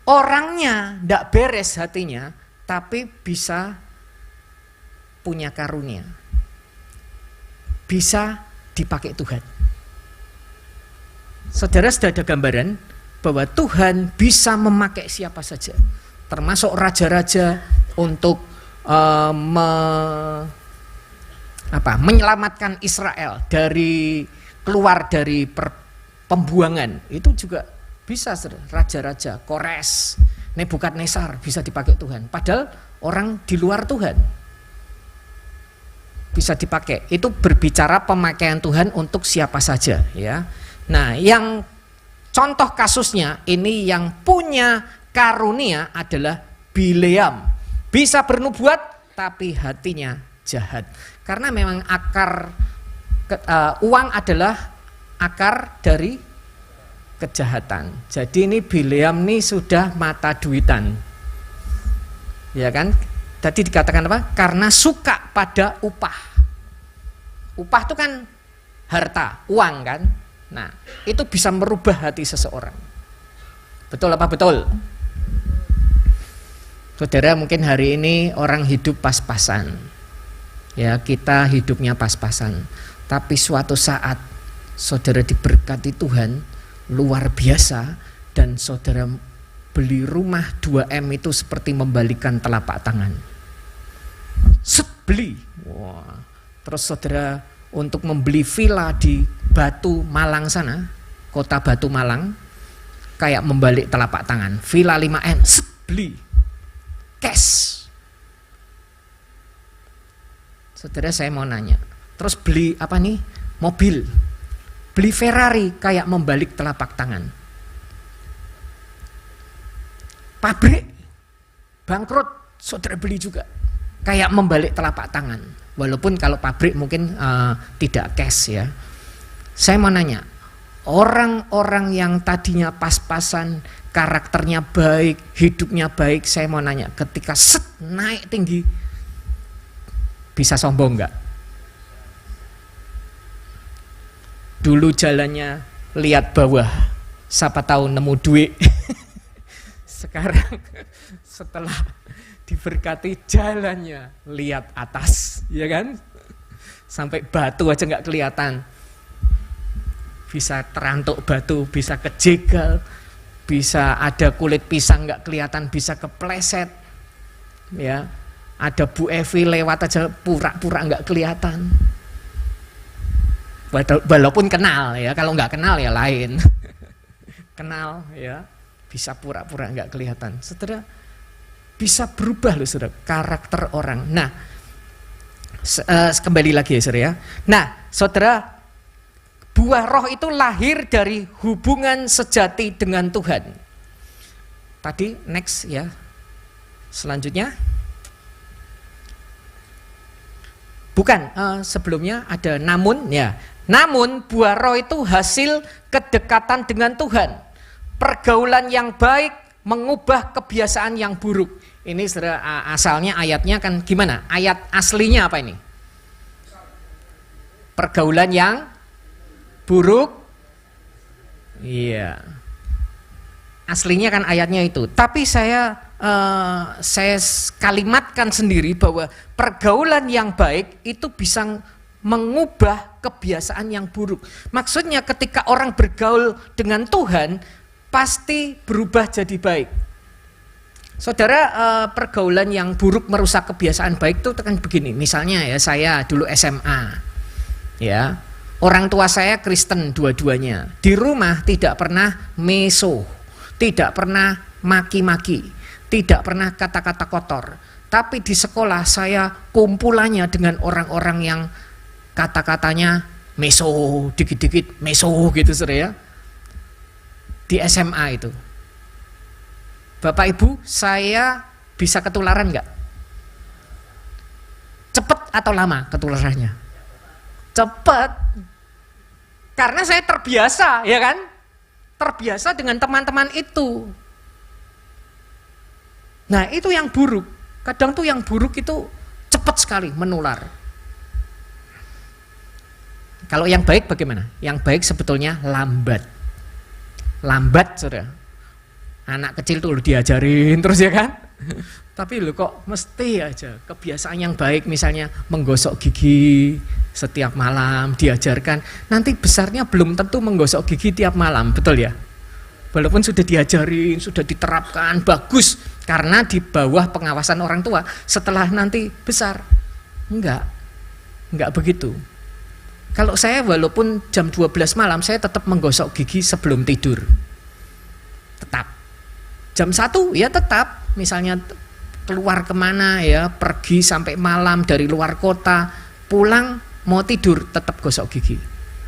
orangnya tidak beres hatinya, tapi bisa punya karunia. Bisa dipakai Tuhan. Saudara sudah ada gambaran bahwa Tuhan bisa memakai siapa saja, termasuk raja-raja untuk menyelamatkan Israel dari keluar dari pembuangan. Itu juga bisa, raja-raja, Kores, Nebukadnezar bisa dipakai Tuhan. Padahal orang di luar Tuhan bisa dipakai. Itu berbicara pemakaian Tuhan untuk siapa saja, ya. Nah, yang contoh kasusnya ini yang punya karunia adalah Bileam. Bisa bernubuat tapi hatinya jahat. Karena memang akar uang adalah akar dari kejahatan. Jadi ini Bileam ini sudah mata duitan. Ya kan? Tadi dikatakan apa? Karena suka pada upah. Upah itu kan harta, uang kan? Nah, itu bisa merubah hati seseorang. Betul apa betul? Saudara, mungkin hari ini orang hidup pas-pasan. Ya, kita hidupnya pas-pasan. Tapi suatu saat saudara diberkati Tuhan luar biasa dan saudara beli rumah 2M itu seperti membalikan telapak tangan. Beli. Wah. Terus saudara untuk membeli villa di Batu Malang sana, kota Batu Malang, kayak membalik telapak tangan. Villa 5M, beli. Cash. Saudara, saya mau nanya, terus beli apa nih? Mobil. Beli Ferrari kayak membalik telapak tangan. Pabrik bangkrut, saudara beli juga. kayak membalik telapak tangan. Walaupun kalau pabrik mungkin tidak cash ya. Saya mau nanya, orang-orang yang tadinya pas-pasan, karakternya baik, hidupnya baik, saya mau nanya, ketika naik tinggi, bisa sombong nggak? Dulu jalannya lihat bawah, siapa tahu nemu duit. Sekarang setelah diberkati jalannya lihat atas, ya kan? Sampai batu aja nggak kelihatan. Bisa terantuk batu, bisa kejegal, bisa ada kulit pisang nggak kelihatan, bisa kepleset, ya. Ada Bu Evi lewat aja pura-pura nggak kelihatan. Walaupun kenal ya, kalau nggak kenal ya lain. Kenal ya, bisa pura-pura nggak kelihatan. Saudara, bisa berubah loh saudara, karakter orang. Nah, kembali lagi ya saudara ya. Nah, saudara, buah roh itu lahir dari hubungan sejati dengan Tuhan. Tadi next ya. Selanjutnya. Bukan, sebelumnya ada namun ya. Namun buah roh itu hasil kedekatan dengan Tuhan. Pergaulan yang baik mengubah kebiasaan yang buruk. Ini saudara, asalnya ayatnya kan gimana? Ayat aslinya apa ini? Pergaulan yang buruk, iya. Aslinya kan ayatnya itu. Tapi saya kalimatkan sendiri bahwa pergaulan yang baik itu bisa mengubah kebiasaan yang buruk. Maksudnya ketika orang bergaul dengan Tuhan pasti berubah jadi baik. Saudara, pergaulan yang buruk merusak kebiasaan baik itu kan begini. Misalnya ya, saya dulu SMA, ya. Orang tua saya Kristen dua-duanya. Di rumah tidak pernah meso, tidak pernah maki-maki, tidak pernah kata-kata kotor. Tapi di sekolah saya kumpulannya dengan orang-orang yang kata-katanya meso, dikit-dikit meso gitu saudara ya. Di SMA itu. Bapak Ibu, saya bisa ketularan nggak? Cepet atau lama ketularannya? Cepet. Karena saya terbiasa, ya kan? Terbiasa dengan teman-teman itu. Nah, itu yang buruk. Kadang tuh yang buruk itu cepat sekali menular. Kalau yang baik bagaimana? Yang baik sebetulnya lambat. Lambat, saudara. Anak kecil tuh diajarin terus ya kan? Tapi lo kok mesti aja kebiasaan yang baik, misalnya menggosok gigi setiap malam diajarkan, nanti besarnya belum tentu menggosok gigi tiap malam, betul ya? Walaupun sudah diajarin, sudah diterapkan, bagus, karena di bawah pengawasan orang tua, setelah nanti besar, enggak begitu. Kalau saya walaupun jam 12 malam, saya tetap menggosok gigi sebelum tidur, tetap. Jam 1 ya tetap, misalnya keluar kemana ya, pergi sampai malam dari luar kota, pulang mau tidur tetap gosok gigi.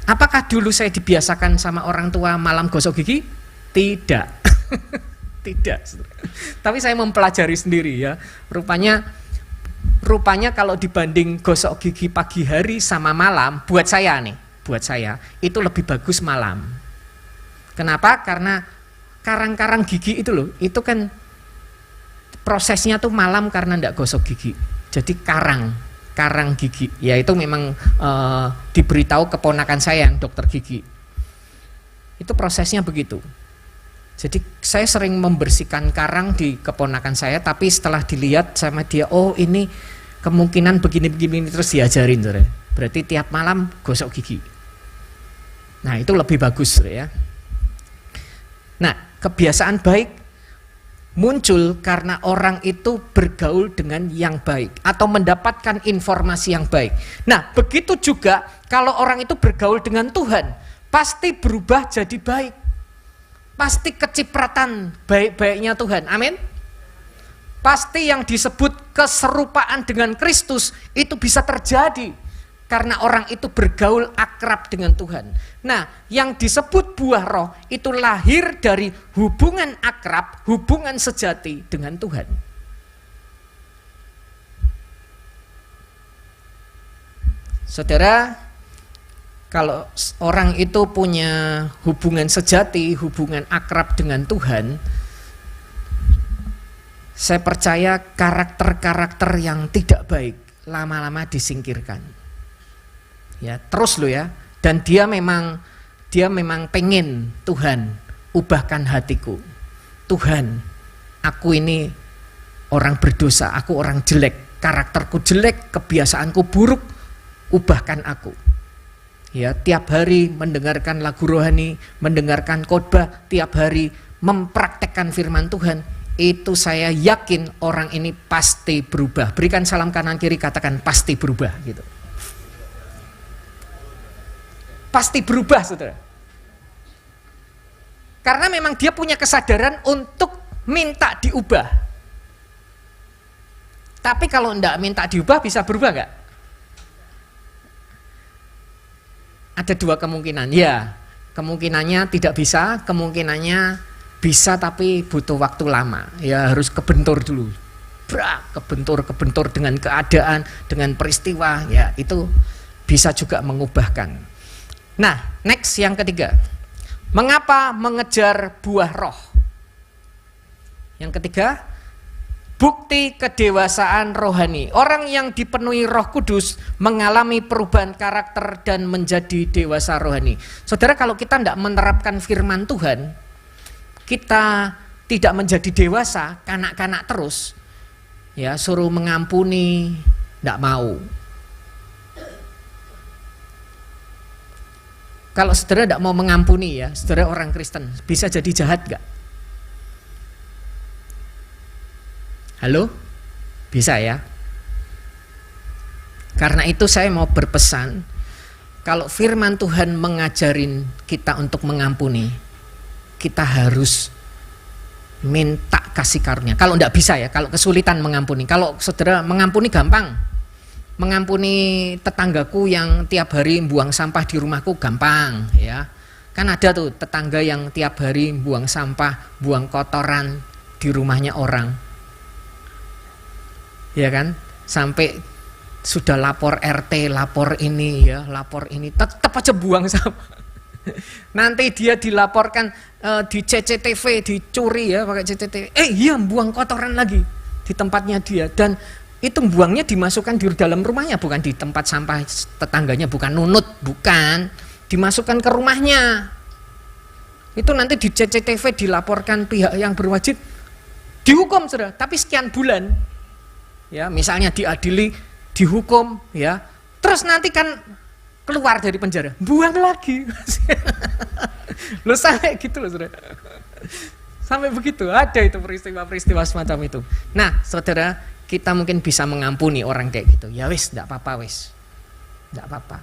Apakah dulu saya dibiasakan sama orang tua malam gosok gigi? Tidak. Tidak. Tapi saya mempelajari sendiri ya. Rupanya kalau dibanding gosok gigi pagi hari sama malam, buat saya itu lebih bagus malam. Kenapa? Karena karang-karang gigi itu loh, itu kan prosesnya tuh malam karena enggak gosok gigi. Jadi karang gigi, ya itu memang diberitahu keponakan saya yang dokter gigi. Itu prosesnya begitu. Jadi saya sering membersihkan karang di keponakan saya, tapi setelah dilihat sama dia, oh ini kemungkinan begini-begini, terus diajarin, saudara. Berarti tiap malam gosok gigi. Nah itu lebih bagus, saudara, ya. Nah, kebiasaan baik muncul karena orang itu bergaul dengan yang baik atau mendapatkan informasi yang baik. Nah, begitu juga kalau orang itu bergaul dengan Tuhan, pasti berubah jadi baik. Pasti kecipratan baik-baiknya Tuhan. Amin. Pasti yang disebut keserupaan dengan Kristus itu bisa terjadi karena orang itu bergaul akrab dengan Tuhan. Nah, yang disebut buah roh itu lahir dari hubungan akrab, hubungan sejati dengan Tuhan. Saudara, kalau orang itu punya hubungan sejati, hubungan akrab dengan Tuhan, saya percaya karakter-karakter yang tidak baik lama-lama disingkirkan. Ya, terus lo ya. Dan dia memang pengen, Tuhan, ubahkan hatiku. Tuhan, aku ini orang berdosa, aku orang jelek, karakterku jelek, kebiasaanku buruk, ubahkan aku. Ya, tiap hari mendengarkan lagu rohani, mendengarkan khotbah, tiap hari mempraktekkan firman Tuhan, itu saya yakin orang ini pasti berubah. Berikan salam kanan kiri, katakan pasti berubah gitu. Pasti berubah, saudara. Karena memang dia punya kesadaran untuk minta diubah. Tapi kalau enggak minta diubah, bisa berubah enggak? Ada dua kemungkinan, ya. Kemungkinannya tidak bisa, kemungkinannya bisa tapi butuh waktu lama. Ya harus kebentur dulu. Kebentur dengan keadaan, dengan peristiwa, ya itu bisa juga mengubahkan. Nah, next yang ketiga. Mengapa mengejar buah roh? Yang ketiga, bukti kedewasaan rohani. Orang yang dipenuhi Roh Kudus mengalami perubahan karakter dan menjadi dewasa rohani. Saudara, kalau kita tidak menerapkan firman Tuhan, kita tidak menjadi dewasa, kanak-kanak terus, ya suruh mengampuni, tidak mau. Kalau saudara tidak mau mengampuni, ya saudara orang Kristen, bisa jadi jahat nggak? Halo? Bisa ya? Karena itu saya mau berpesan, kalau firman Tuhan mengajarin kita untuk mengampuni, kita harus minta kasih karunia. Kalau enggak bisa ya, kalau kesulitan mengampuni. Kalau saudara mengampuni gampang. Mengampuni tetanggaku yang tiap hari buang sampah di rumahku gampang ya. Kan ada tuh tetangga yang tiap hari buang sampah, buang kotoran di rumahnya orang. Ya kan? Sampai sudah lapor RT, lapor ini ya, lapor ini, tetap aja buang sampah. Nanti dia dilaporkan di CCTV, dicuri ya pakai CCTV. Iya buang kotoran lagi di tempatnya dia, dan itu buangnya dimasukkan di dalam rumahnya, bukan di tempat sampah tetangganya, bukan nunut, bukan, dimasukkan ke rumahnya. Itu nanti di CCTV dilaporkan pihak yang berwajib, dihukum saudara, tapi sekian bulan. Ya, misalnya diadili, dihukum ya. Terus nanti kan keluar dari penjara, buang lagi. Loh sampai gitu loh saudara. Sampai begitu, ada itu peristiwa-peristiwa semacam itu. Nah saudara, kita mungkin bisa mengampuni orang kayak gitu. Ya wis, enggak apa-apa wis. Enggak apa-apa.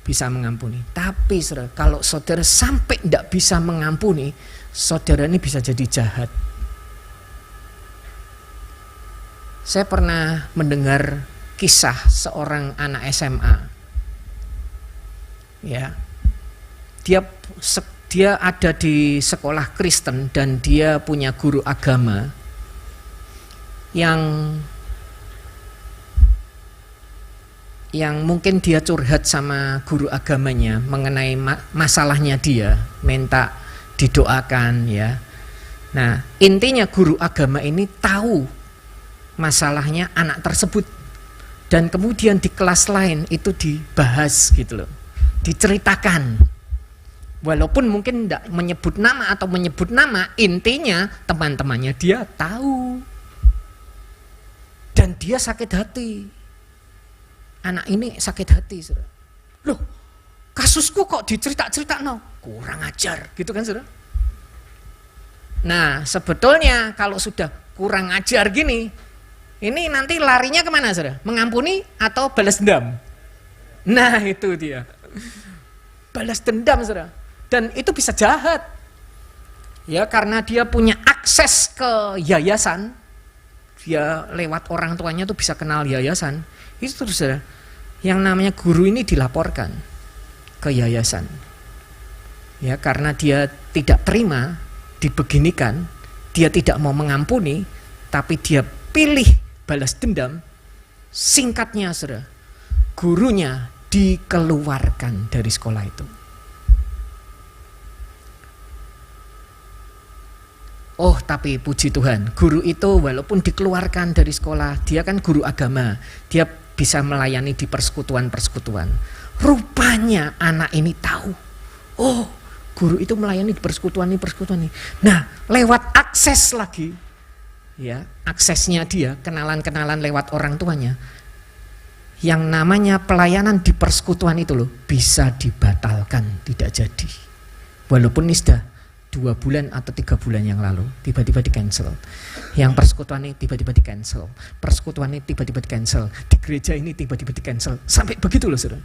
Bisa mengampuni. Tapi saudara, kalau saudara sampai enggak bisa mengampuni, saudara ini bisa jadi jahat. Saya pernah mendengar kisah seorang anak SMA. Ya. Dia ada di sekolah Kristen dan dia punya guru agama yang mungkin dia curhat sama guru agamanya mengenai masalahnya, dia minta didoakan ya. Nah, intinya guru agama ini tahu masalahnya anak tersebut, dan kemudian di kelas lain itu dibahas gitu loh, diceritakan. Walaupun mungkin tidak menyebut nama atau menyebut nama, intinya teman-temannya dia tahu. Dan dia sakit hati. Anak ini sakit hati, saudara. Loh, kasusku kok dicerita-cerita, no? Kurang ajar, gitu kan, saudara? Nah, sebetulnya kalau sudah kurang ajar gini, ini nanti larinya kemana, saudara? Mengampuni atau balas dendam? Nah, itu dia. Balas dendam, saudara. Dan itu bisa jahat. Ya, karena dia punya akses ke yayasan. Dia lewat orang tuanya tuh bisa kenal yayasan. Itu terus saudara, yang namanya guru ini dilaporkan ke yayasan. Ya, karena dia tidak terima dibeginikan, dia tidak mau mengampuni, tapi dia pilih balas dendam. Singkatnya saudara, gurunya dikeluarkan dari sekolah itu. Oh, tapi puji Tuhan, guru itu walaupun dikeluarkan dari sekolah, dia kan guru agama, dia bisa melayani di persekutuan-persekutuan. Rupanya anak ini tahu, oh, guru itu melayani di persekutuan ini. Nah, lewat akses lagi, ya, aksesnya dia, kenalan-kenalan lewat orang tuanya, yang namanya pelayanan di persekutuan itu loh, bisa dibatalkan, tidak jadi. Walaupun ini sudah 2 bulan atau 3 bulan yang lalu, tiba-tiba di cancel. Yang persekutuan ini tiba-tiba di cancel, persekutuan ini tiba-tiba di cancel, di gereja ini tiba-tiba di cancel, sampai begitu loh saudara.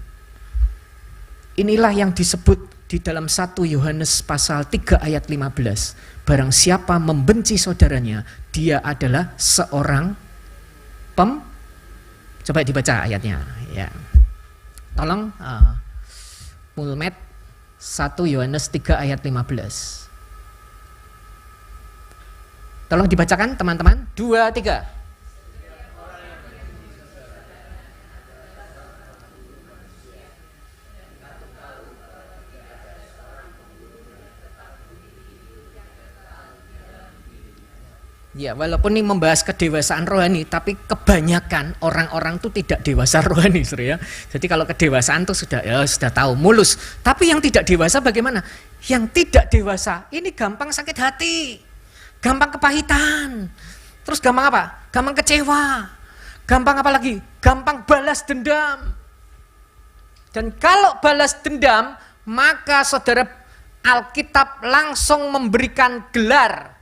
Inilah yang disebut di dalam 1 Yohanes pasal 3 ayat 15. Barang siapa membenci saudaranya, dia adalah seorang coba dibaca ayatnya ya. Tolong Mulmet 1 Yohanes 3 ayat 15. Tolong dibacakan teman-teman. 2, 3. Ya, walaupun ini membahas kedewasaan rohani, tapi kebanyakan orang-orang tuh tidak dewasa rohani, saudara ya. Jadi kalau kedewasaan tuh sudah tahu mulus. Tapi yang tidak dewasa bagaimana? Yang tidak dewasa ini gampang sakit hati, gampang kepahitan, terus gampang apa? Gampang kecewa, gampang apa lagi? Gampang balas dendam. Dan kalau balas dendam, maka saudara, Alkitab langsung memberikan gelar.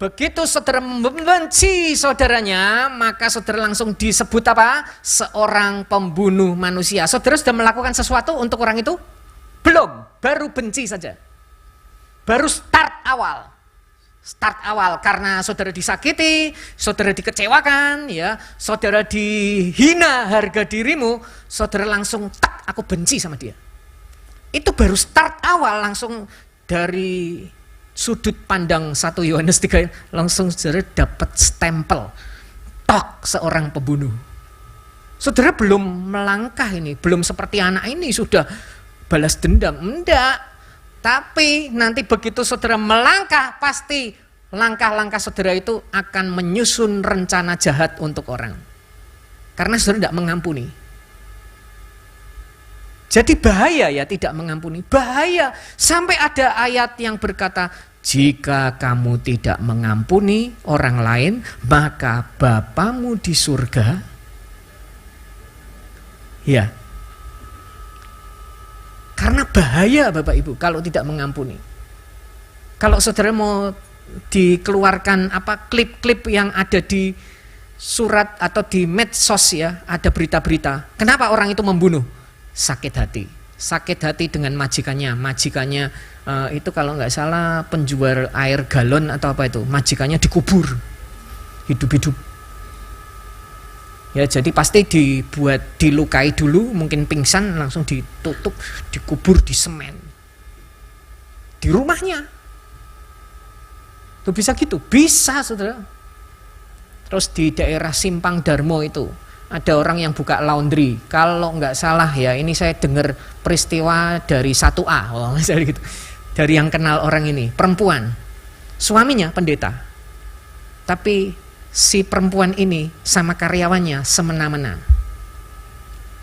Begitu saudara membenci saudaranya, maka saudara langsung disebut apa? Seorang pembunuh manusia. Saudara sudah melakukan sesuatu untuk orang itu? Belum, baru benci saja. Baru start awal karena saudara disakiti, saudara dikecewakan, ya, saudara dihina harga dirimu, saudara langsung tak, aku benci sama dia. Itu baru start awal, langsung dari sudut pandang 1 Yohanes 3 langsung saudara dapat stempel tok seorang pembunuh. Saudara belum melangkah ini, belum seperti anak ini sudah balas dendam, enggak. Tapi nanti begitu saudara melangkah, pasti langkah-langkah saudara itu akan menyusun rencana jahat untuk orang. Karena saudara tidak mengampuni. Jadi bahaya ya tidak mengampuni, bahaya. Sampai ada ayat yang berkata, jika kamu tidak mengampuni orang lain, maka Bapamu di surga, ya. Karena bahaya Bapak Ibu kalau tidak mengampuni. Kalau saudara mau dikeluarkan apa klip-klip yang ada di surat atau di medsos ya, ada berita-berita. Kenapa orang itu membunuh? Sakit hati dengan majikannya itu kalau nggak salah penjual air galon atau apa itu, majikannya dikubur hidup-hidup ya. Jadi pasti dilukai dulu, mungkin pingsan, langsung ditutup, dikubur di semen di rumahnya. Tuh bisa gitu, bisa saudara. Terus di daerah Simpang Darmo itu ada orang yang buka laundry. Kalau nggak salah ya, ini saya dengar peristiwa dari 1A, gitu. Dari yang kenal orang ini, perempuan, suaminya pendeta, tapi si perempuan ini sama karyawannya semena-mena,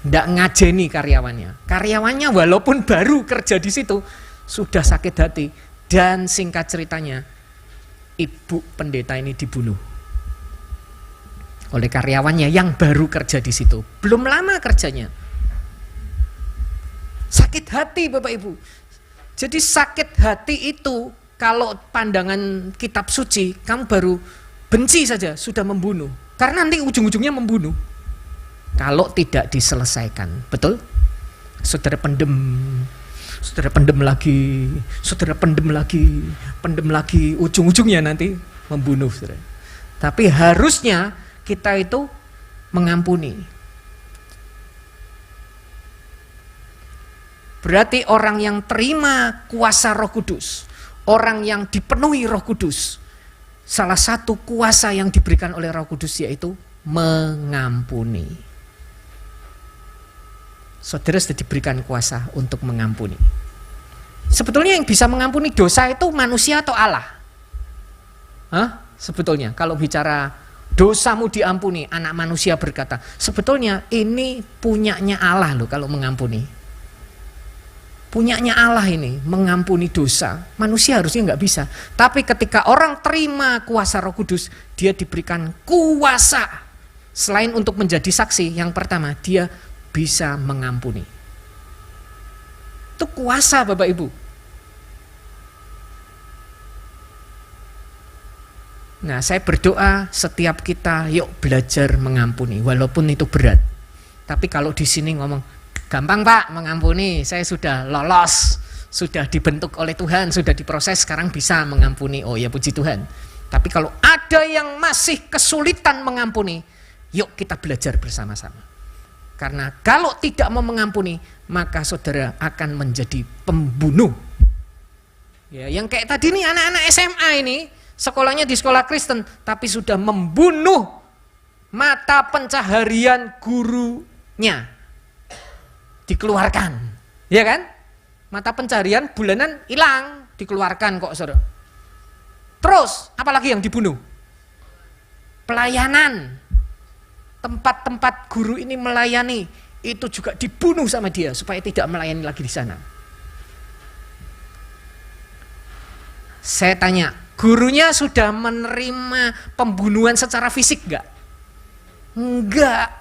nggak ngajeni karyawannya walaupun baru kerja di situ sudah sakit hati. Dan singkat ceritanya, ibu pendeta ini dibunuh oleh karyawannya yang baru kerja di situ, belum lama kerjanya. Sakit hati Bapak Ibu. Jadi sakit hati itu kalau pandangan kitab suci, kamu baru benci saja sudah membunuh. Karena nanti ujung-ujungnya membunuh. Kalau tidak diselesaikan, betul? Saudara pendem lagi, ujung-ujungnya nanti membunuh, saudara. Tapi harusnya kita itu mengampuni. Berarti orang yang terima kuasa Roh Kudus, orang yang dipenuhi Roh Kudus, salah satu kuasa yang diberikan oleh Roh Kudus yaitu mengampuni. saudara sudah diberikan kuasa untuk mengampuni. Sebetulnya yang bisa mengampuni dosa itu manusia atau Allah? Sebetulnya kalau bicara dosamu diampuni, anak manusia berkata, sebetulnya ini punyanya Allah loh kalau mengampuni. Punyanya Allah ini, mengampuni dosa. Manusia harusnya nggak bisa. Tapi ketika orang terima kuasa Roh Kudus, dia diberikan kuasa. Selain untuk menjadi saksi, yang pertama, dia bisa mengampuni. Itu kuasa Bapak Ibu. Nah, saya berdoa setiap kita yuk belajar mengampuni, walaupun itu berat. Tapi kalau di sini ngomong, gampang Pak mengampuni, saya sudah lolos, sudah dibentuk oleh Tuhan, sudah diproses, sekarang bisa mengampuni. Oh ya puji Tuhan. Tapi kalau ada yang masih kesulitan mengampuni, yuk kita belajar bersama-sama. Karena kalau tidak mau mengampuni, maka saudara akan menjadi pembunuh. Ya, yang kayak tadi nih anak-anak SMA ini, sekolahnya di sekolah Kristen, tapi sudah membunuh mata pencaharian gurunya. Dikeluarkan, ya kan? Mata pencaharian bulanan hilang, dikeluarkan kok saudara. Terus, apalagi yang dibunuh? Pelayanan. Tempat-tempat guru ini melayani, itu juga dibunuh sama dia supaya tidak melayani lagi di sana. Saya tanya, gurunya sudah menerima pembunuhan secara fisik enggak? Enggak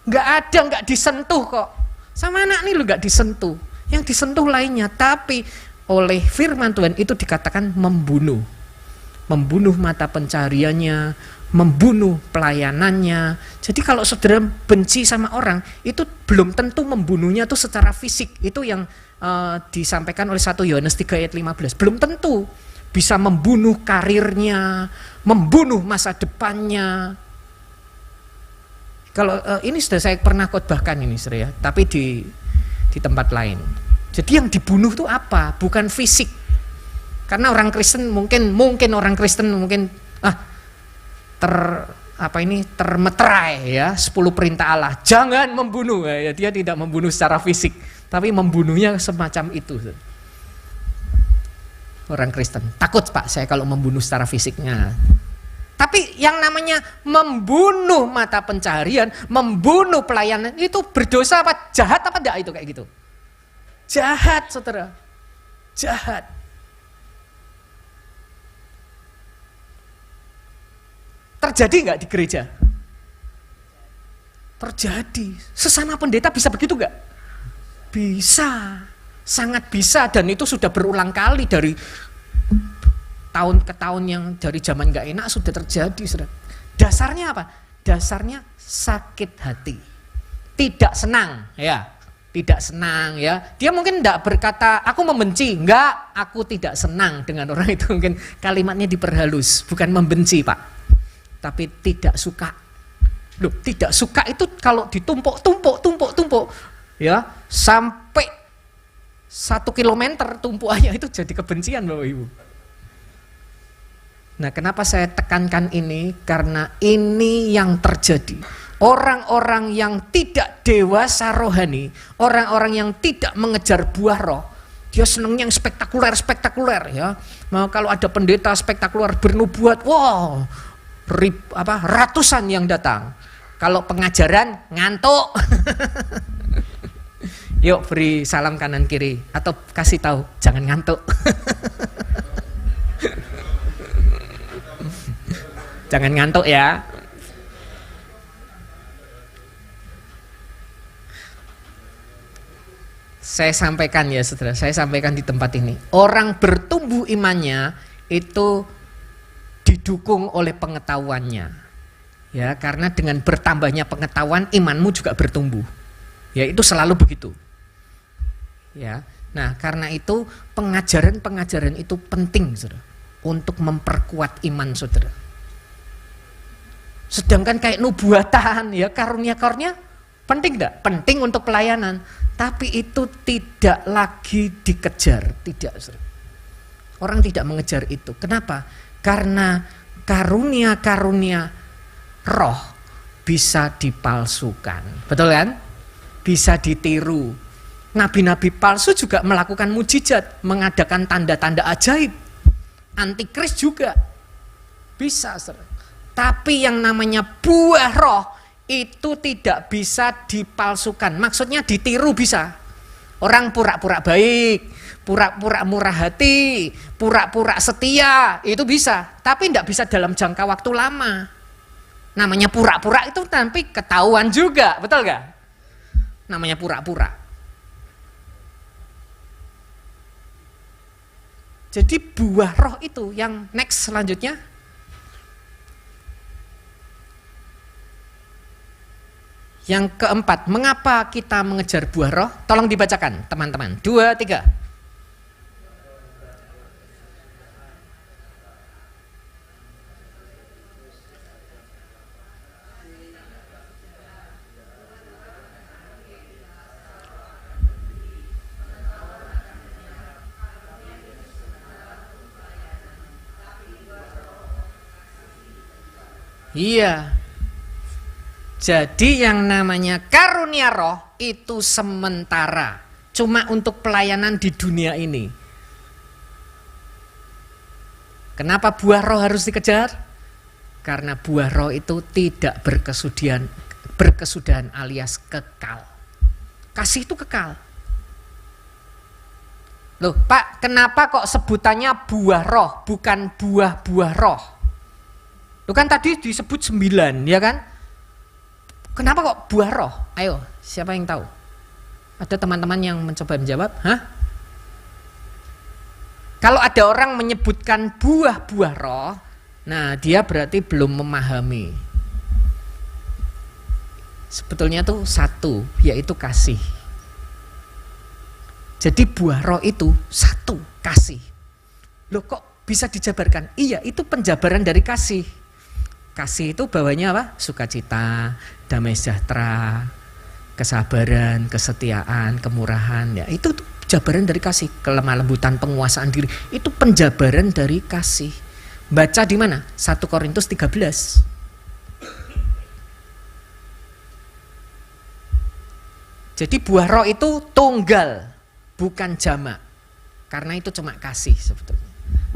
ada, enggak disentuh kok. Sama anak nih lu enggak disentuh. Yang disentuh lainnya, tapi oleh firman Tuhan itu dikatakan membunuh. Membunuh mata pencahariannya, membunuh pelayanannya. Jadi kalau saudara benci sama orang, itu belum tentu membunuhnya itu secara fisik. Itu yang disampaikan oleh 1 Yohanes 3 ayat 15. Belum tentu bisa membunuh karirnya, membunuh masa depannya. Kalau ini sudah saya pernah khotbahkan ini saudara ya, tapi di tempat lain. Jadi yang dibunuh itu apa? Bukan fisik. Karena orang Kristen mungkin orang Kristen mungkin termeterai ya 10 perintah Allah. Jangan membunuh. Ya, dia tidak membunuh secara fisik, tapi membunuhnya semacam itu. Orang Kristen takut Pak saya kalau membunuh secara fisiknya. Tapi yang namanya membunuh mata pencaharian, membunuh pelayanan itu berdosa apa? Jahat apa enggak itu kayak gitu? Jahat saudara. Jahat. Terjadi enggak di gereja? Terjadi. Sesama pendeta bisa begitu enggak? Bisa. Sangat bisa, dan itu sudah berulang kali dari tahun ke tahun, yang dari zaman enggak enak sudah terjadi. Saudara. Dasarnya apa? Dasarnya sakit hati. Tidak senang, ya. Tidak senang ya. Dia mungkin enggak berkata aku membenci, enggak, aku tidak senang dengan orang itu. Mungkin kalimatnya diperhalus, bukan membenci Pak, tapi tidak suka. Loh, tidak suka itu kalau ditumpuk ya, sampai 1 kilometer tumpuannya itu jadi kebencian Bapak Ibu. Nah, kenapa saya tekankan ini? Karena ini yang terjadi. Orang-orang yang tidak dewasa rohani, orang-orang yang tidak mengejar buah roh, dia senangnya yang spektakuler ya. Nah, kalau ada pendeta spektakuler bernubuat, wow, ratusan yang datang. Kalau pengajaran ngantuk. Yuk beri salam kanan kiri atau kasih tahu jangan ngantuk. Jangan ngantuk ya. Saya sampaikan ya saudara, saya sampaikan di tempat ini. Orang bertumbuh imannya itu didukung oleh pengetahuannya. Ya, karena dengan bertambahnya pengetahuan, imanmu juga bertumbuh. Ya, itu selalu begitu. Ya. Nah, karena itu pengajaran-pengajaran itu penting saudara, untuk memperkuat iman saudara. Sedangkan kayak nubuatan ya, karunia-karunia penting enggak? Penting untuk pelayanan, tapi itu tidak lagi dikejar, tidak. Orang tidak mengejar itu. Kenapa? Karena karunia-karunia roh bisa dipalsukan. Betul kan? bisa ditiru. Nabi-nabi palsu juga melakukan mujizat, mengadakan tanda-tanda ajaib. Antikris juga bisa. Tapi yang namanya buah roh itu tidak bisa dipalsukan. Maksudnya ditiru bisa. Orang pura-pura baik, pura-pura murah hati, pura-pura setia, itu bisa. Tapi tidak bisa dalam jangka waktu lama. Namanya pura-pura itu nanti ketahuan juga, betul gak? Namanya pura-pura. Jadi buah roh itu yang next selanjutnya. Yang keempat, mengapa kita mengejar buah roh? Tolong dibacakan teman-teman. 2, 3. Iya. Jadi yang namanya karunia roh itu sementara, cuma untuk pelayanan di dunia ini. Kenapa buah roh harus dikejar? Karena buah roh itu tidak berkesudahan alias kekal. Kasih itu kekal. Loh Pak, kenapa kok sebutannya buah roh, bukan buah-buah roh? Loh kan tadi disebut 9, ya kan? Kenapa kok buah roh? Ayo, siapa yang tahu? Ada teman-teman yang mencoba menjawab? Hah? Kalau ada orang menyebutkan buah-buah roh, nah dia berarti belum memahami. Sebetulnya tuh satu, yaitu kasih. Jadi buah roh itu satu, kasih. Loh kok bisa dijabarkan? Iya, itu penjabaran dari kasih. Kasih itu bawahnya apa? Sukacita, damai sejahtera, kesabaran, kesetiaan, kemurahan. Ya, itu tuh jabaran dari kasih. Kelemah lembutan, penguasaan diri, itu penjabaran dari kasih. Baca di mana? 1 Korintus 13. Jadi buah roh itu tunggal, bukan jamak. Karena itu cuma kasih sebetulnya.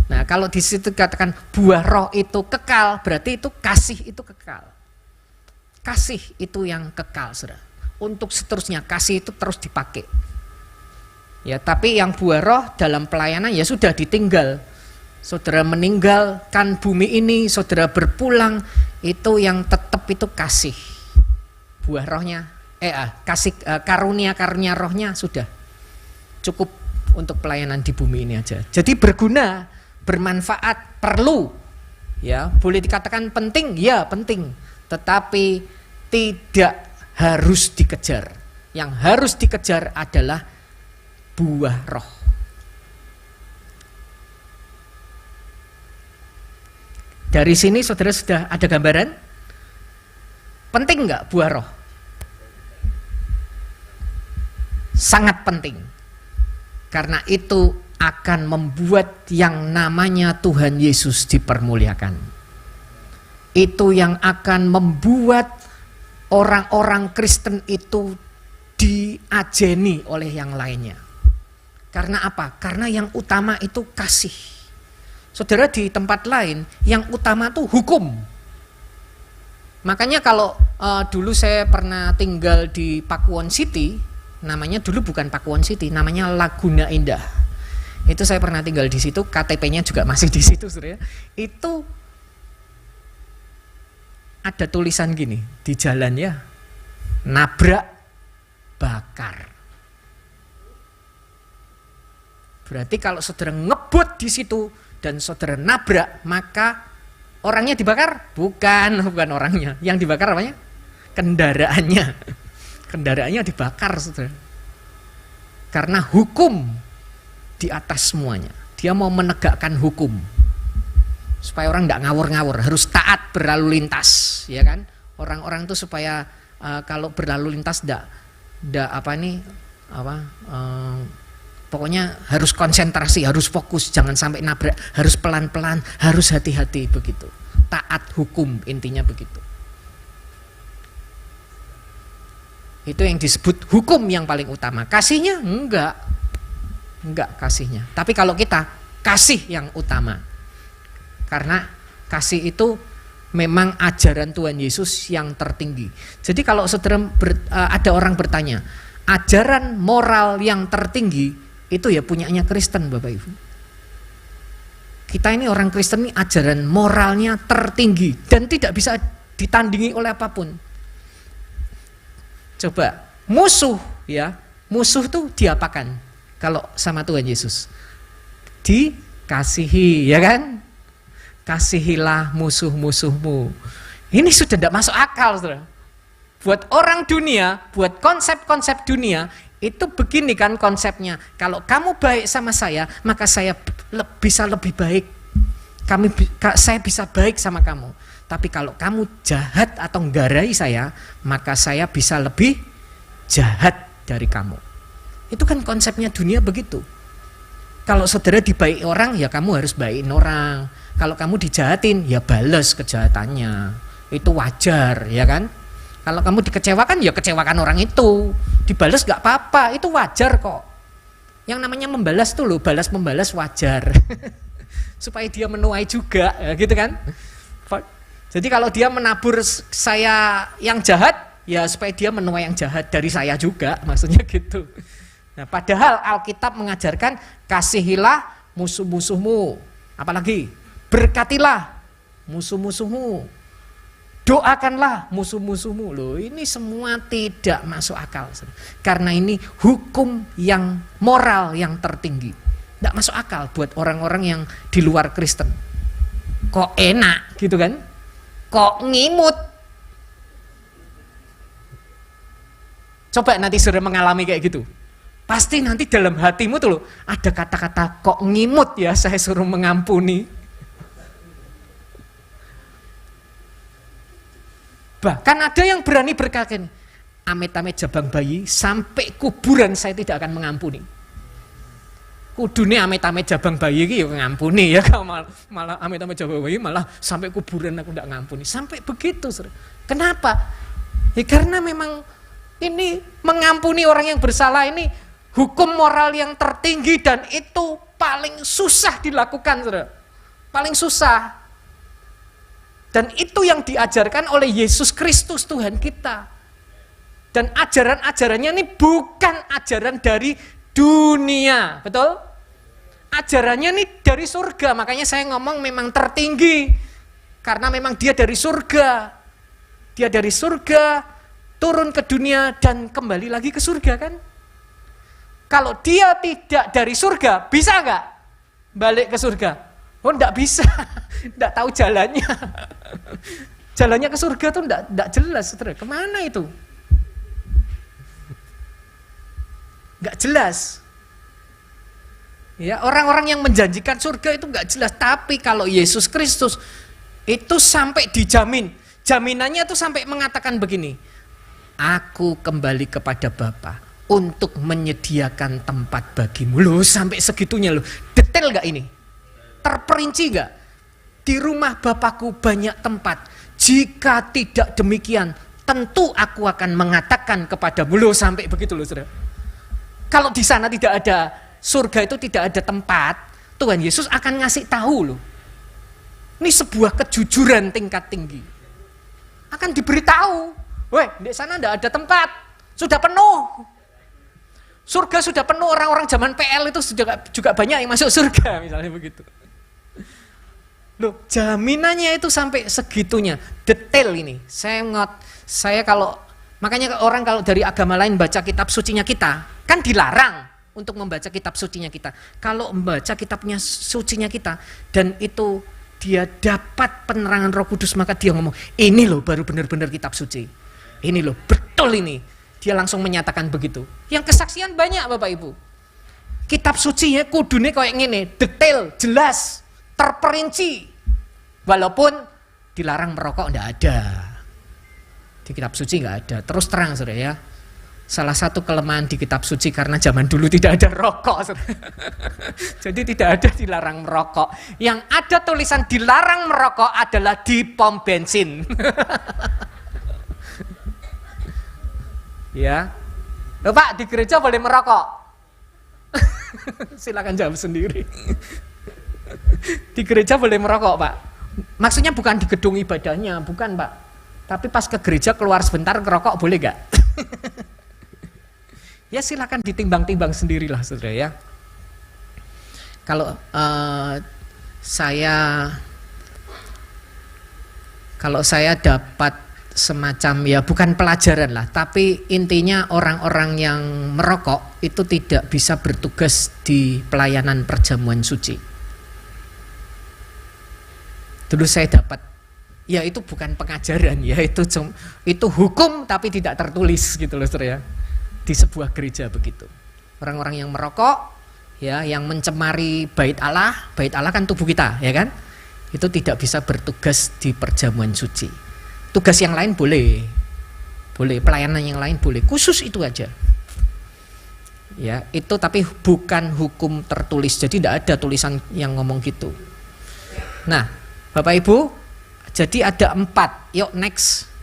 Nah, kalau di situ dikatakan buah roh itu kekal, berarti itu kasih itu kekal. Kasih itu yang kekal, Saudara. Untuk seterusnya kasih itu terus dipakai. Ya, tapi yang buah roh dalam pelayanan ya sudah ditinggal. Saudara meninggalkan bumi ini, saudara berpulang, itu yang tetap itu kasih. Buah rohnya, kasih karunia rohnya sudah cukup untuk pelayanan di bumi ini aja. Jadi berguna, bermanfaat, perlu, ya boleh dikatakan penting, ya penting, tetapi tidak harus dikejar. Yang harus dikejar adalah buah roh. Dari sini saudara sudah ada gambaran? Penting nggak buah roh? Sangat penting, karena itu akan membuat yang namanya Tuhan Yesus dipermuliakan. Itu yang akan membuat orang-orang Kristen itu diajeni oleh yang lainnya. Karena apa? Karena yang utama itu kasih. Saudara, di tempat lain yang utama itu hukum. Makanya kalau dulu saya pernah tinggal di Pakuwon City, namanya dulu bukan Pakuwon City, namanya Laguna Indah. Itu saya pernah tinggal di situ, KTP-nya juga masih di situ, Saudara. Itu ada tulisan gini di jalan ya, nabrak, bakar. Berarti kalau saudara ngebut di situ dan saudara nabrak, maka orangnya dibakar? Bukan orangnya. Yang dibakar apanya? Kendaraannya. Kendaraannya dibakar, saudara. Karena hukum di atas semuanya. Dia mau menegakkan hukum supaya orang tidak ngawur-ngawur, harus taat berlalu lintas, ya kan? Orang-orang itu supaya kalau berlalu lintas pokoknya harus konsentrasi, harus fokus, jangan sampai nabrak, harus pelan-pelan, harus hati-hati, begitu. Taat hukum, intinya begitu. Itu yang disebut hukum yang paling utama. Kasihnya enggak kasihnya. Tapi kalau kita kasih yang utama. Karena kasih itu memang ajaran Tuhan Yesus yang tertinggi. Jadi kalau saudara ada orang bertanya, ajaran moral yang tertinggi itu ya punyanya Kristen, Bapak Ibu. Kita ini orang Kristen ini ajaran moralnya tertinggi dan tidak bisa ditandingi oleh apapun. Coba musuh tuh diapakan kalau sama Tuhan Yesus? Dikasihi, ya kan? Kasihilah musuh-musuhmu. Ini sudah tidak masuk akal, saudara. Buat orang dunia, buat konsep-konsep dunia, itu begini kan konsepnya. Kalau kamu baik sama saya, maka saya bisa lebih baik. Saya bisa baik sama kamu. Tapi kalau kamu jahat atau nggarai saya, maka saya bisa lebih jahat dari kamu. Itu kan konsepnya dunia begitu. Kalau saudara dibaiki orang, ya kamu harus baikin orang. Kalau kamu dijahatin, ya balas kejahatannya. Itu wajar, ya kan? Kalau kamu dikecewakan, ya kecewakan orang itu. Dibalas gak apa-apa, itu wajar kok. Yang namanya membalas tuh loh, balas-membalas wajar. Supaya dia menuai juga, ya gitu kan? Jadi kalau dia menabur saya yang jahat, ya supaya dia menuai yang jahat dari saya juga, maksudnya gitu. Nah, padahal Alkitab mengajarkan kasihilah musuh-musuhmu. Apalagi berkatilah musuh-musuhmu. Doakanlah musuh-musuhmu. Loh, ini semua tidak masuk akal. Karena ini hukum yang moral yang tertinggi. Tidak masuk akal buat orang-orang yang di luar Kristen. Kok enak gitu kan? Kok ngimut? Coba nanti saudara mengalami kayak gitu. Pasti nanti dalam hatimu tuh loh, ada kata-kata kok ngimut ya, saya suruh mengampuni. Bahkan ada yang berani berkata, amit-amit jabang bayi, sampai kuburan saya tidak akan mengampuni. Kudune amit-amit jabang bayi iki ya ngampuni ya, malah amit-amit jabang bayi malah sampai kuburan aku tidak ngampuni. Sampai begitu. Kenapa? Ya karena memang ini mengampuni orang yang bersalah ini hukum moral yang tertinggi dan itu paling susah dilakukan, saudara. Paling susah. Dan itu yang diajarkan oleh Yesus Kristus Tuhan kita. Dan ajaran-ajarannya ini bukan ajaran dari dunia, betul? Ajarannya ini dari surga, makanya saya ngomong memang tertinggi. Karena memang dia dari surga. Dia dari surga, turun ke dunia dan kembali lagi ke surga kan? Kalau dia tidak dari surga, bisa nggak balik ke surga? Oh, enggak bisa, enggak tahu jalannya. Jalannya ke surga tuh enggak jelas, saudara. Kemana itu? Enggak jelas. Ya, orang-orang yang menjanjikan surga itu enggak jelas. Tapi kalau Yesus Kristus itu sampai dijamin, jaminannya tuh sampai mengatakan begini, aku kembali kepada Bapa untuk menyediakan tempat bagimu. Loh, sampai segitunya loh. Detail enggak ini? Terperinci enggak? Di rumah Bapakku banyak tempat. Jika tidak demikian, tentu aku akan mengatakan kepadamu. Loh, sampai begitu loh, saudara. Kalau di sana tidak ada surga, itu tidak ada tempat, Tuhan Yesus akan ngasih tahu loh. Ini sebuah kejujuran tingkat tinggi. Akan diberitahu, weh, di sana tidak ada tempat, sudah penuh. Surga sudah penuh, orang-orang zaman PL itu juga banyak yang masuk surga, misalnya begitu. Loh, jaminannya itu sampai segitunya, detail ini. Saya kalau makanya orang kalau dari agama lain baca kitab sucinya kita, kan dilarang untuk membaca kitab sucinya kita. Kalau membaca kitabnya sucinya kita dan itu dia dapat penerangan Roh Kudus, maka dia ngomong, ini loh baru benar-benar kitab suci. Ini loh, betul ini. Dia langsung menyatakan begitu. Yang kesaksian banyak Bapak Ibu. Kitab suci ya kudune kayak gini, detail, jelas, terperinci. Walaupun dilarang merokok enggak ada. Di kitab suci enggak ada. Terus terang saudara ya. Salah satu kelemahan di kitab suci karena zaman dulu tidak ada rokok. Jadi tidak ada dilarang merokok. Yang ada tulisan dilarang merokok adalah di pom bensin. Ya. Pak, di gereja boleh merokok? Silakan jawab sendiri. Di gereja boleh merokok, Pak? Maksudnya bukan di gedung ibadahnya, bukan, Pak. Tapi pas ke gereja keluar sebentar ngerokok boleh gak? Ya silakan ditimbang-timbang sendirilah, saudara ya. Kalau saya dapat semacam, ya bukan pelajaran lah, tapi intinya orang-orang yang merokok itu tidak bisa bertugas di pelayanan perjamuan suci. Dulu saya dapat, ya itu bukan pengajaran, ya itu hukum tapi tidak tertulis gitu loh, saudara ya. Di sebuah gereja begitu. Orang-orang yang merokok, ya, yang mencemari bait Allah kan tubuh kita, ya kan? Itu tidak bisa bertugas di perjamuan suci. Tugas yang lain boleh, pelayanan yang lain boleh, khusus itu aja. Ya, itu tapi bukan hukum tertulis. Jadi tidak ada tulisan yang ngomong gitu. Nah, Bapak Ibu, jadi ada 4. Yuk next.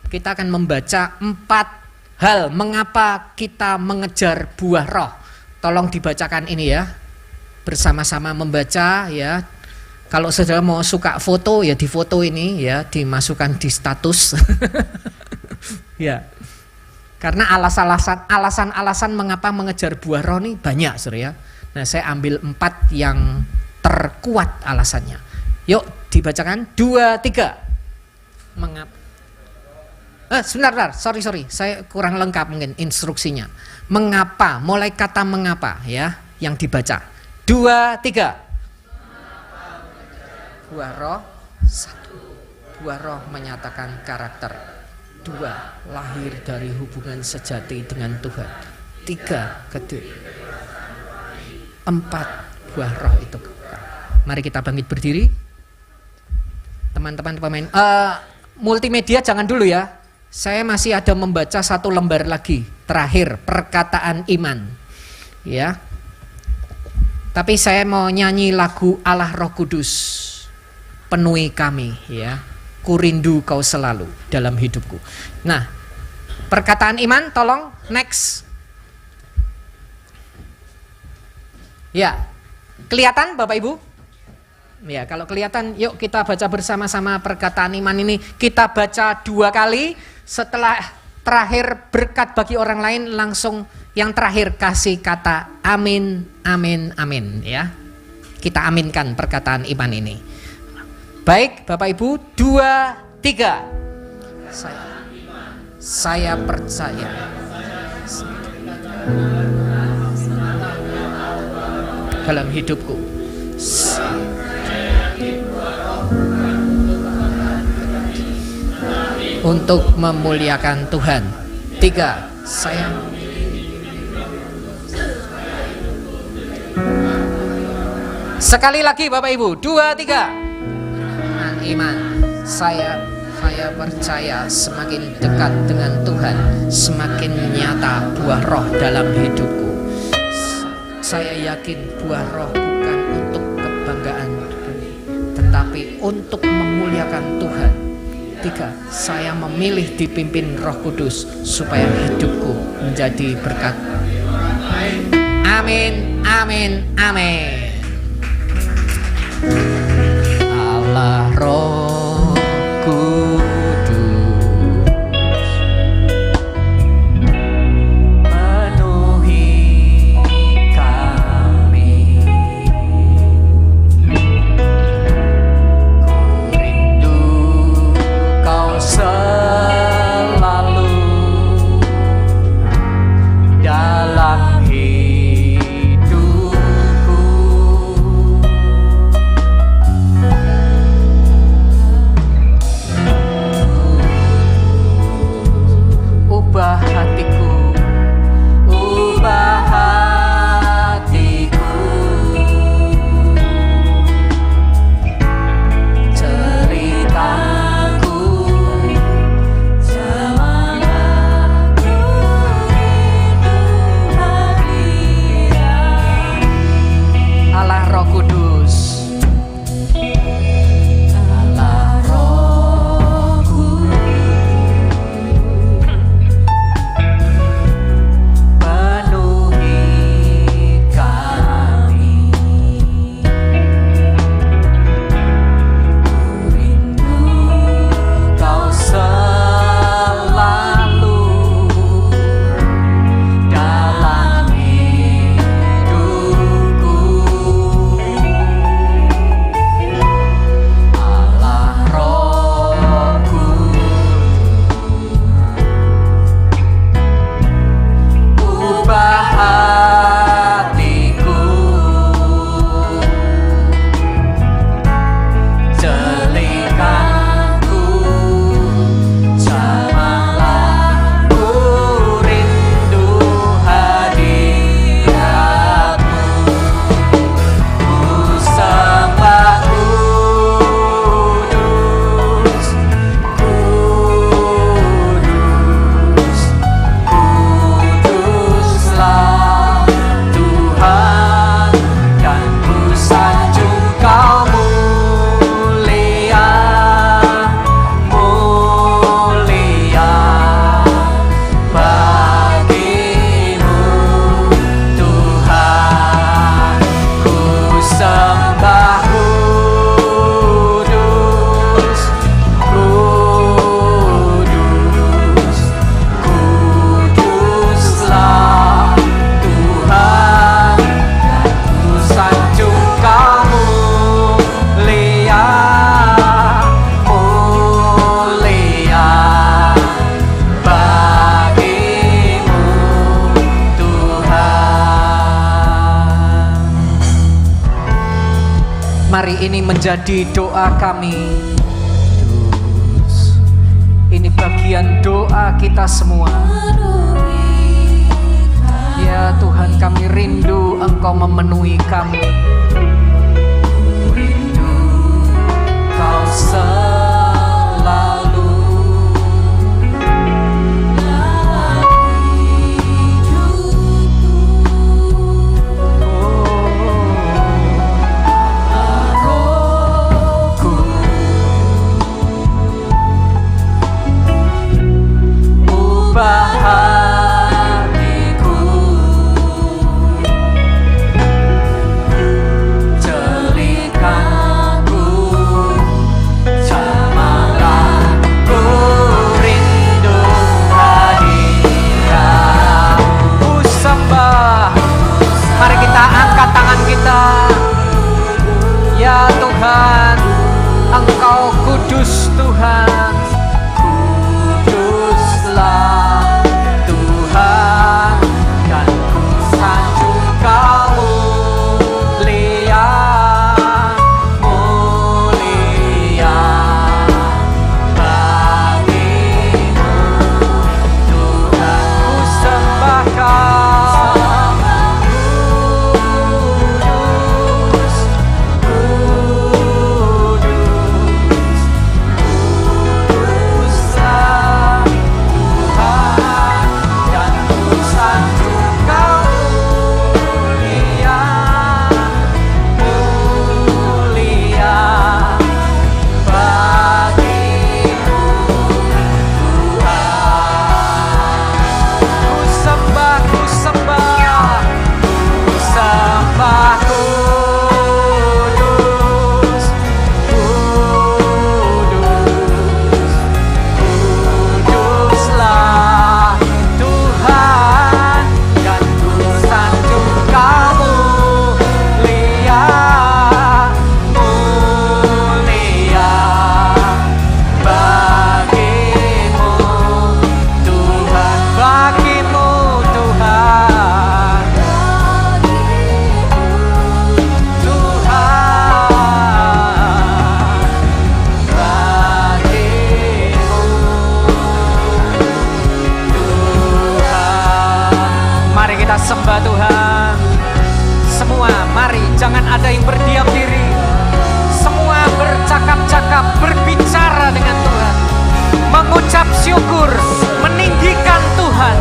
Kita akan membaca 4 hal mengapa kita mengejar buah roh. Tolong dibacakan ini ya. Bersama-sama membaca ya. Kalau saudara mau suka foto ya difoto ini ya, dimasukkan di status. Ya. Karena alasan-alasan mengapa mengejar buah roh ini banyak, saudara ya. Nah, saya ambil 4 yang terkuat alasannya. Yuk dibacakan 2, 3. Mengapa? Sebentar, sorry, saya kurang lengkap mungkin instruksinya. Mengapa, mulai kata mengapa ya, yang dibaca. 2, 3. Buah roh. 1. Buah roh menyatakan karakter. 2. Lahir dari hubungan sejati dengan Tuhan. 3. Kedua. 4. Buah roh itu. Mari kita bangkit berdiri. Teman-teman pemain. Multimedia jangan dulu ya. Saya masih ada membaca 1 lembar lagi, terakhir perkataan iman, ya. Tapi saya mau nyanyi lagu Allah Roh Kudus, penuhi kami, ya. Ku rindu kau selalu dalam hidupku. Nah, perkataan iman, tolong next. Ya, kelihatan Bapak Ibu? Ya, kalau kelihatan, yuk kita baca bersama-sama perkataan iman ini. Kita baca 2 kali. Setelah terakhir berkat bagi orang lain, langsung yang terakhir kasih kata amin, amin, amin ya. Kita aminkan perkataan iman ini. Baik Bapak Ibu, 2, 3. Saya percaya dalam hidupku. Untuk memuliakan Tuhan. 3. Saya sekali lagi Bapak Ibu. 2, 3. Iman. Saya percaya semakin dekat dengan Tuhan, semakin nyata buah roh dalam hidupku. Saya yakin buah roh bukan untuk kebanggaan, tetapi untuk memuliakan Tuhan. 3. Saya memilih dipimpin Roh Kudus supaya hidupku menjadi berkat. Amin, amin, amin. Allah Roh Kudus, penuhi kami. Selalu dalam hidupku. ini menjadi doa kami. Ini bagian doa kita semua. Ya Tuhan, kami rindu Engkau memenuhi kami. Rindu Kau selalu hatiku, jadikanku jamalah, ku rindu hadirat-Mu. Sembah, mari kita angkat tangan kita. Ya Tuhan, Engkau kudus Tuhan, kuduslah Tuhan, dan ku sanjung Kau mulia, mulia bagimu Tuhan. Ku sembah Kau, kudus, kudus, kuduslah Tuhan, dan ku sanjung Kau mulia, mulia bagimu Tuhan. Ku sembah, ku sembah, ku sembah, kudus, kudus, kuduslah Tuhan, dan ku sanjung Kau mulia, mulia bagimu Tuhan, bagimu Tuhan, Tuhan, bagimu Tuhan. Mari kita sembah Tuhan. Semua, mari jangan ada yang berdiam diri. Semua bercakap-cakap, berbicara dengan Tuhan, mengucap syukur, meninggikan Tuhan.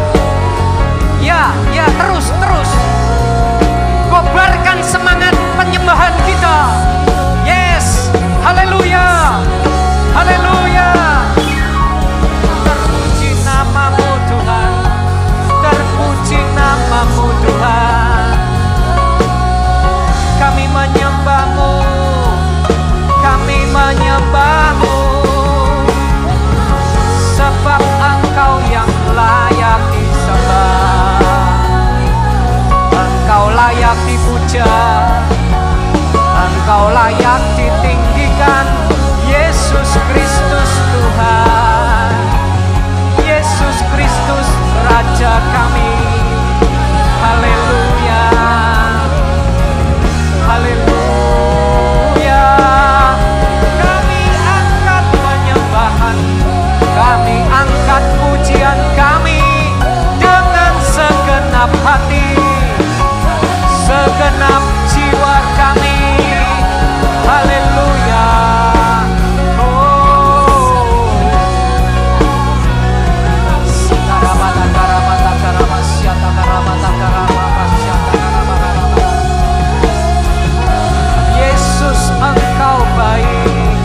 Ya, terus kobarkan semangat penyembahan kita. Yes, haleluya, haleluya. Terpuji nama-Mu Tuhan, terpuji nama-Mu Tuhan. Kami menyembah-Mu, kami menyembah-Mu, sebab Engkau yang layak disembah, Engkau layak dipuja, Engkau layak ditinggikan. Yesus Kristus Tuhan, Yesus Kristus Raja kami. Haleluya, haleluya. Kami angkat penyembahan, kami angkat pujian kami dengan segenap hati, segenap jiwa kami. Haleluya. Yesus, Engkau baik.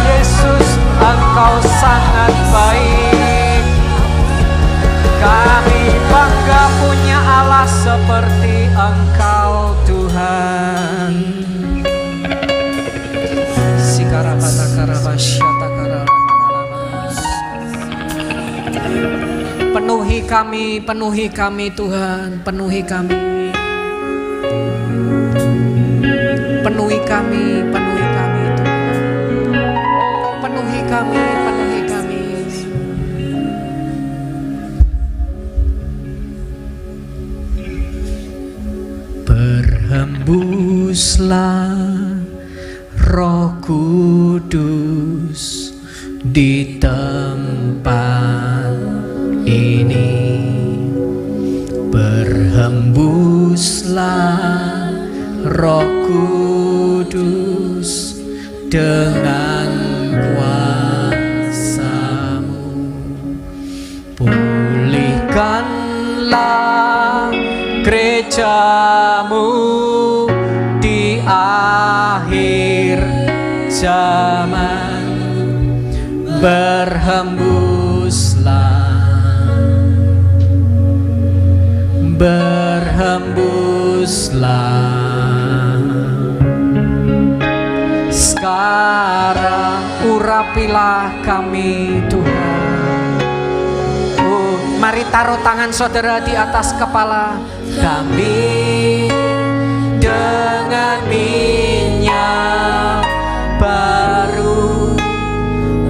Yesus, Engkau sangat baik. Kami bangga punya Allah seperti Engkau Tuhan. Penuhi kami Tuhan, penuhi kami. Penuhi kami Tuhan. Penuhi kami. Berhembuslah Roh Kudus di tempat ini. Berhembuslah Roh Kudus dengan kuasa-Mu. Pulihkanlah gereja-Mu di akhir zaman. Berhembuslah. Sekarang urapilah kami Tuhan. Oh, mari taruh tangan saudara di atas kepala kami dengan minyak baru.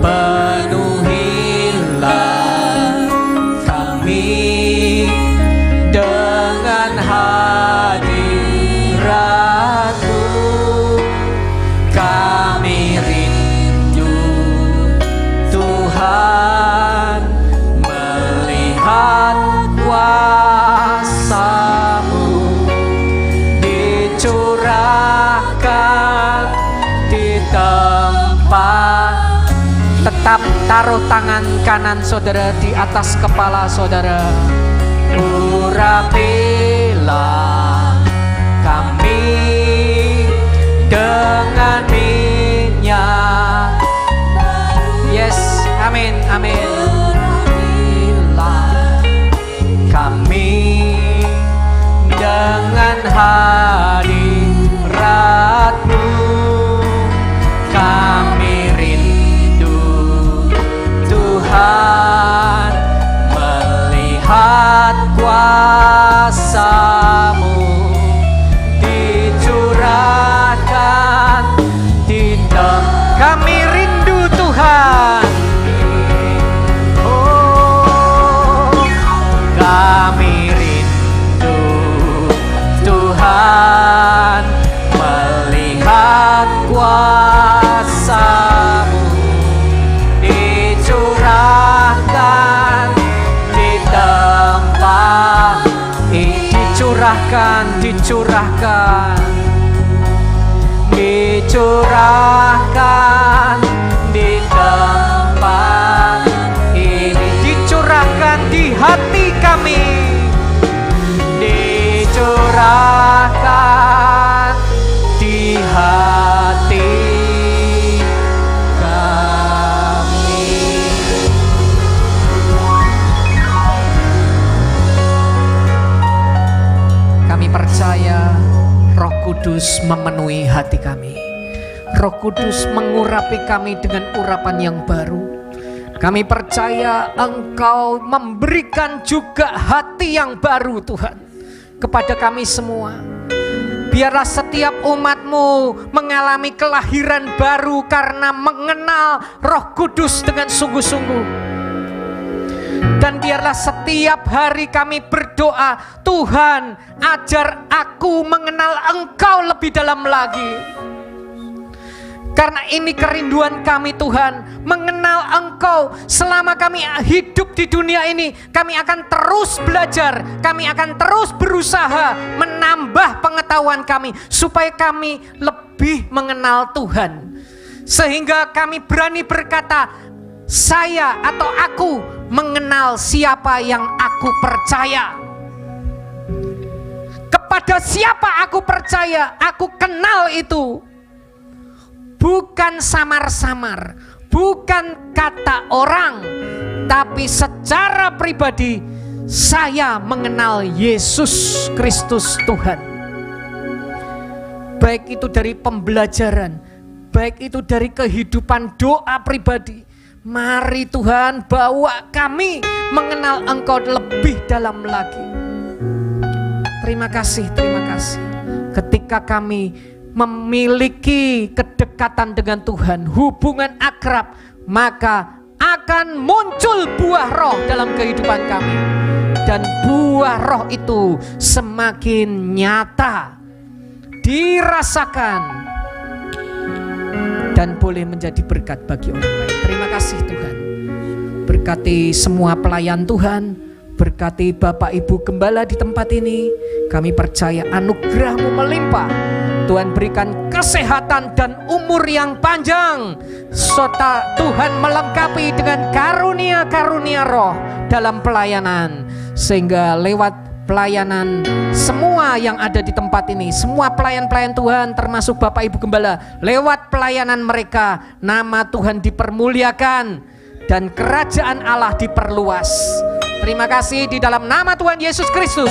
Penuhilah kami dengan hadirat-Mu. Kami rindu Tuhan melihat kuasa-Mu dicurahkan di tempat. Tetap taruh tangan kanan saudara di atas kepala saudara. Urapilah kami dengan minyak. Yes, amin, amin. Urapilah kami dengan hadirat-Mu. Kami rindu Tuhan melihat kuasa-Mu dicurahkan di dalam. Kami rindu Tuhan. Oh, kami rindu Tuhan melihat kuasa-Mu dicurahkan di tempat ini. Dicurahkan di tempat ini. Dicurahkan di hati kami. Dicurahkan di hati kami. Kami percaya Roh Kudus memenuhi hati kami. Roh Kudus mengurapi kami dengan urapan yang baru. Kami percaya Engkau memberikan juga hati yang baru Tuhan kepada kami semua. Biarlah setiap umat-Mu mengalami kelahiran baru karena mengenal Roh Kudus dengan sungguh-sungguh. Dan biarlah setiap hari kami berdoa, Tuhan ajar aku mengenal Engkau lebih dalam lagi. Karena ini kerinduan kami Tuhan, mengenal Engkau. Selama kami hidup di dunia ini, kami akan terus belajar, kami akan terus berusaha menambah pengetahuan kami supaya kami lebih mengenal Tuhan. Sehingga kami berani berkata, saya atau aku mengenal siapa yang aku percaya. Kepada siapa aku percaya, aku kenal itu. Bukan samar-samar, bukan kata orang, tapi secara pribadi saya mengenal Yesus Kristus Tuhan. Baik itu dari pembelajaran, baik itu dari kehidupan doa pribadi. Mari Tuhan bawa kami mengenal Engkau lebih dalam lagi. Terima kasih, terima kasih. Ketika kami memiliki kedekatan dengan Tuhan, hubungan akrab, maka akan muncul buah roh dalam kehidupan kami. Dan buah roh itu semakin nyata, dirasakan dan boleh menjadi berkat bagi orang lain. Terima kasih Tuhan. Berkati semua pelayan Tuhan, berkati Bapak Ibu Gembala di tempat ini. Kami percaya anugerah-Mu melimpah. Tuhan berikan kesehatan dan umur yang panjang, serta Tuhan melengkapi dengan karunia-karunia roh dalam pelayanan, sehingga lewat pelayanan semua yang ada di tempat ini, semua pelayan-pelayan Tuhan termasuk Bapak Ibu Gembala, lewat pelayanan mereka nama Tuhan dipermuliakan dan kerajaan Allah diperluas. Terima kasih di dalam nama Tuhan Yesus Kristus.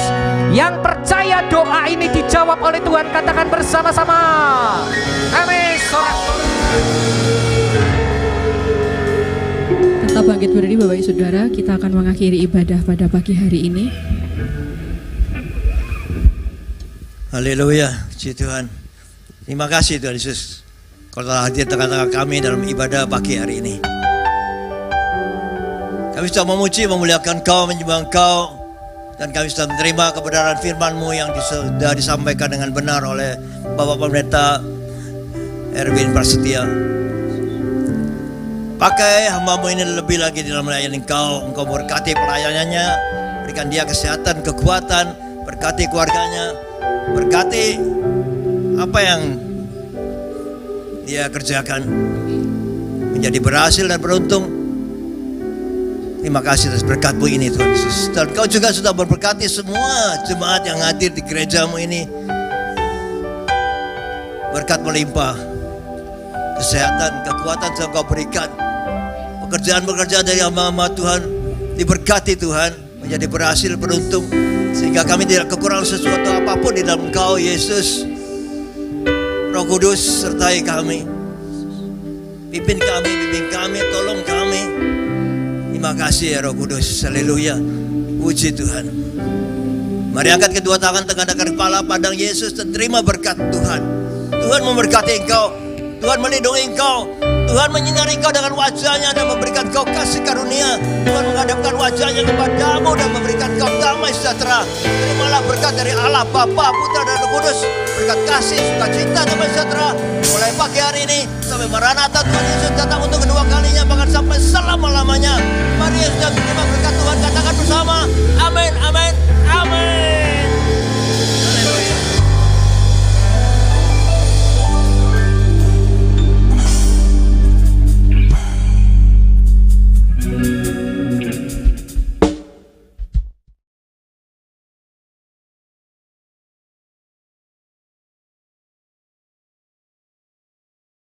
Yang percaya doa ini dijawab oleh Tuhan, katakan bersama-sama amin. Tetap bangkit berdiri Bapak Ibu Saudara, kita akan mengakhiri ibadah pada pagi hari ini. Haleluya, puji Tuhan. Terima kasih Tuhan Yesus, Kau telah hadir tengah-tengah kami dalam ibadah pagi hari ini. Kami sudah memuji, memuliakan Kau, menyembah Kau, dan kami sudah menerima kebenaran firman-Mu yang sudah disampaikan dengan benar oleh Bapak Pendeta Erwin Prasetya. Pakai hamba-Mu ini lebih lagi dalam melayani Engkau berkati pelayanannya, berikan dia kesehatan, kekuatan, berkati keluarganya, berkati apa yang dia kerjakan menjadi berhasil dan beruntung. Terima kasih atas berkat-Mu ini Tuhan Yesus. Dan Kau juga sudah memberkati semua jemaat yang hadir di gereja-Mu ini. Berkat melimpah, kesehatan, kekuatan yang Kau berikan. Pekerjaan-pekerjaan dari hamba-hamba Tuhan diberkati Tuhan, menjadi berhasil, beruntung, sehingga kami tidak kekurangan sesuatu apapun di dalam Kau Yesus. Roh Kudus sertai kami, pimpin kami, tolong kami. Terima kasih ya Roh Kudus. Haleluya, puji Tuhan. Mari angkat kedua tangan, tegakkan kepala, pandang Yesus dan terima berkat Tuhan. Tuhan memberkati engkau, Tuhan melindungi engkau, Tuhan menyinari engkau dengan wajahnya dan memberikan kau kasih karunia. Tuhan menghadapkan wajahnya kepadamu dan memberikan kau damai sejahtera. Terimalah berkat dari Allah Bapa, Putra dan Roh Kudus, berkat kasih, sukacita, damai sejahtera mulai pagi hari ini sampai Maranatha Tuhan Yesus datang untuk kedua kalinya, bahkan sampai selama-lamanya. Mari yang sudah menerima berkat Tuhan katakan bersama amin, amin, amin.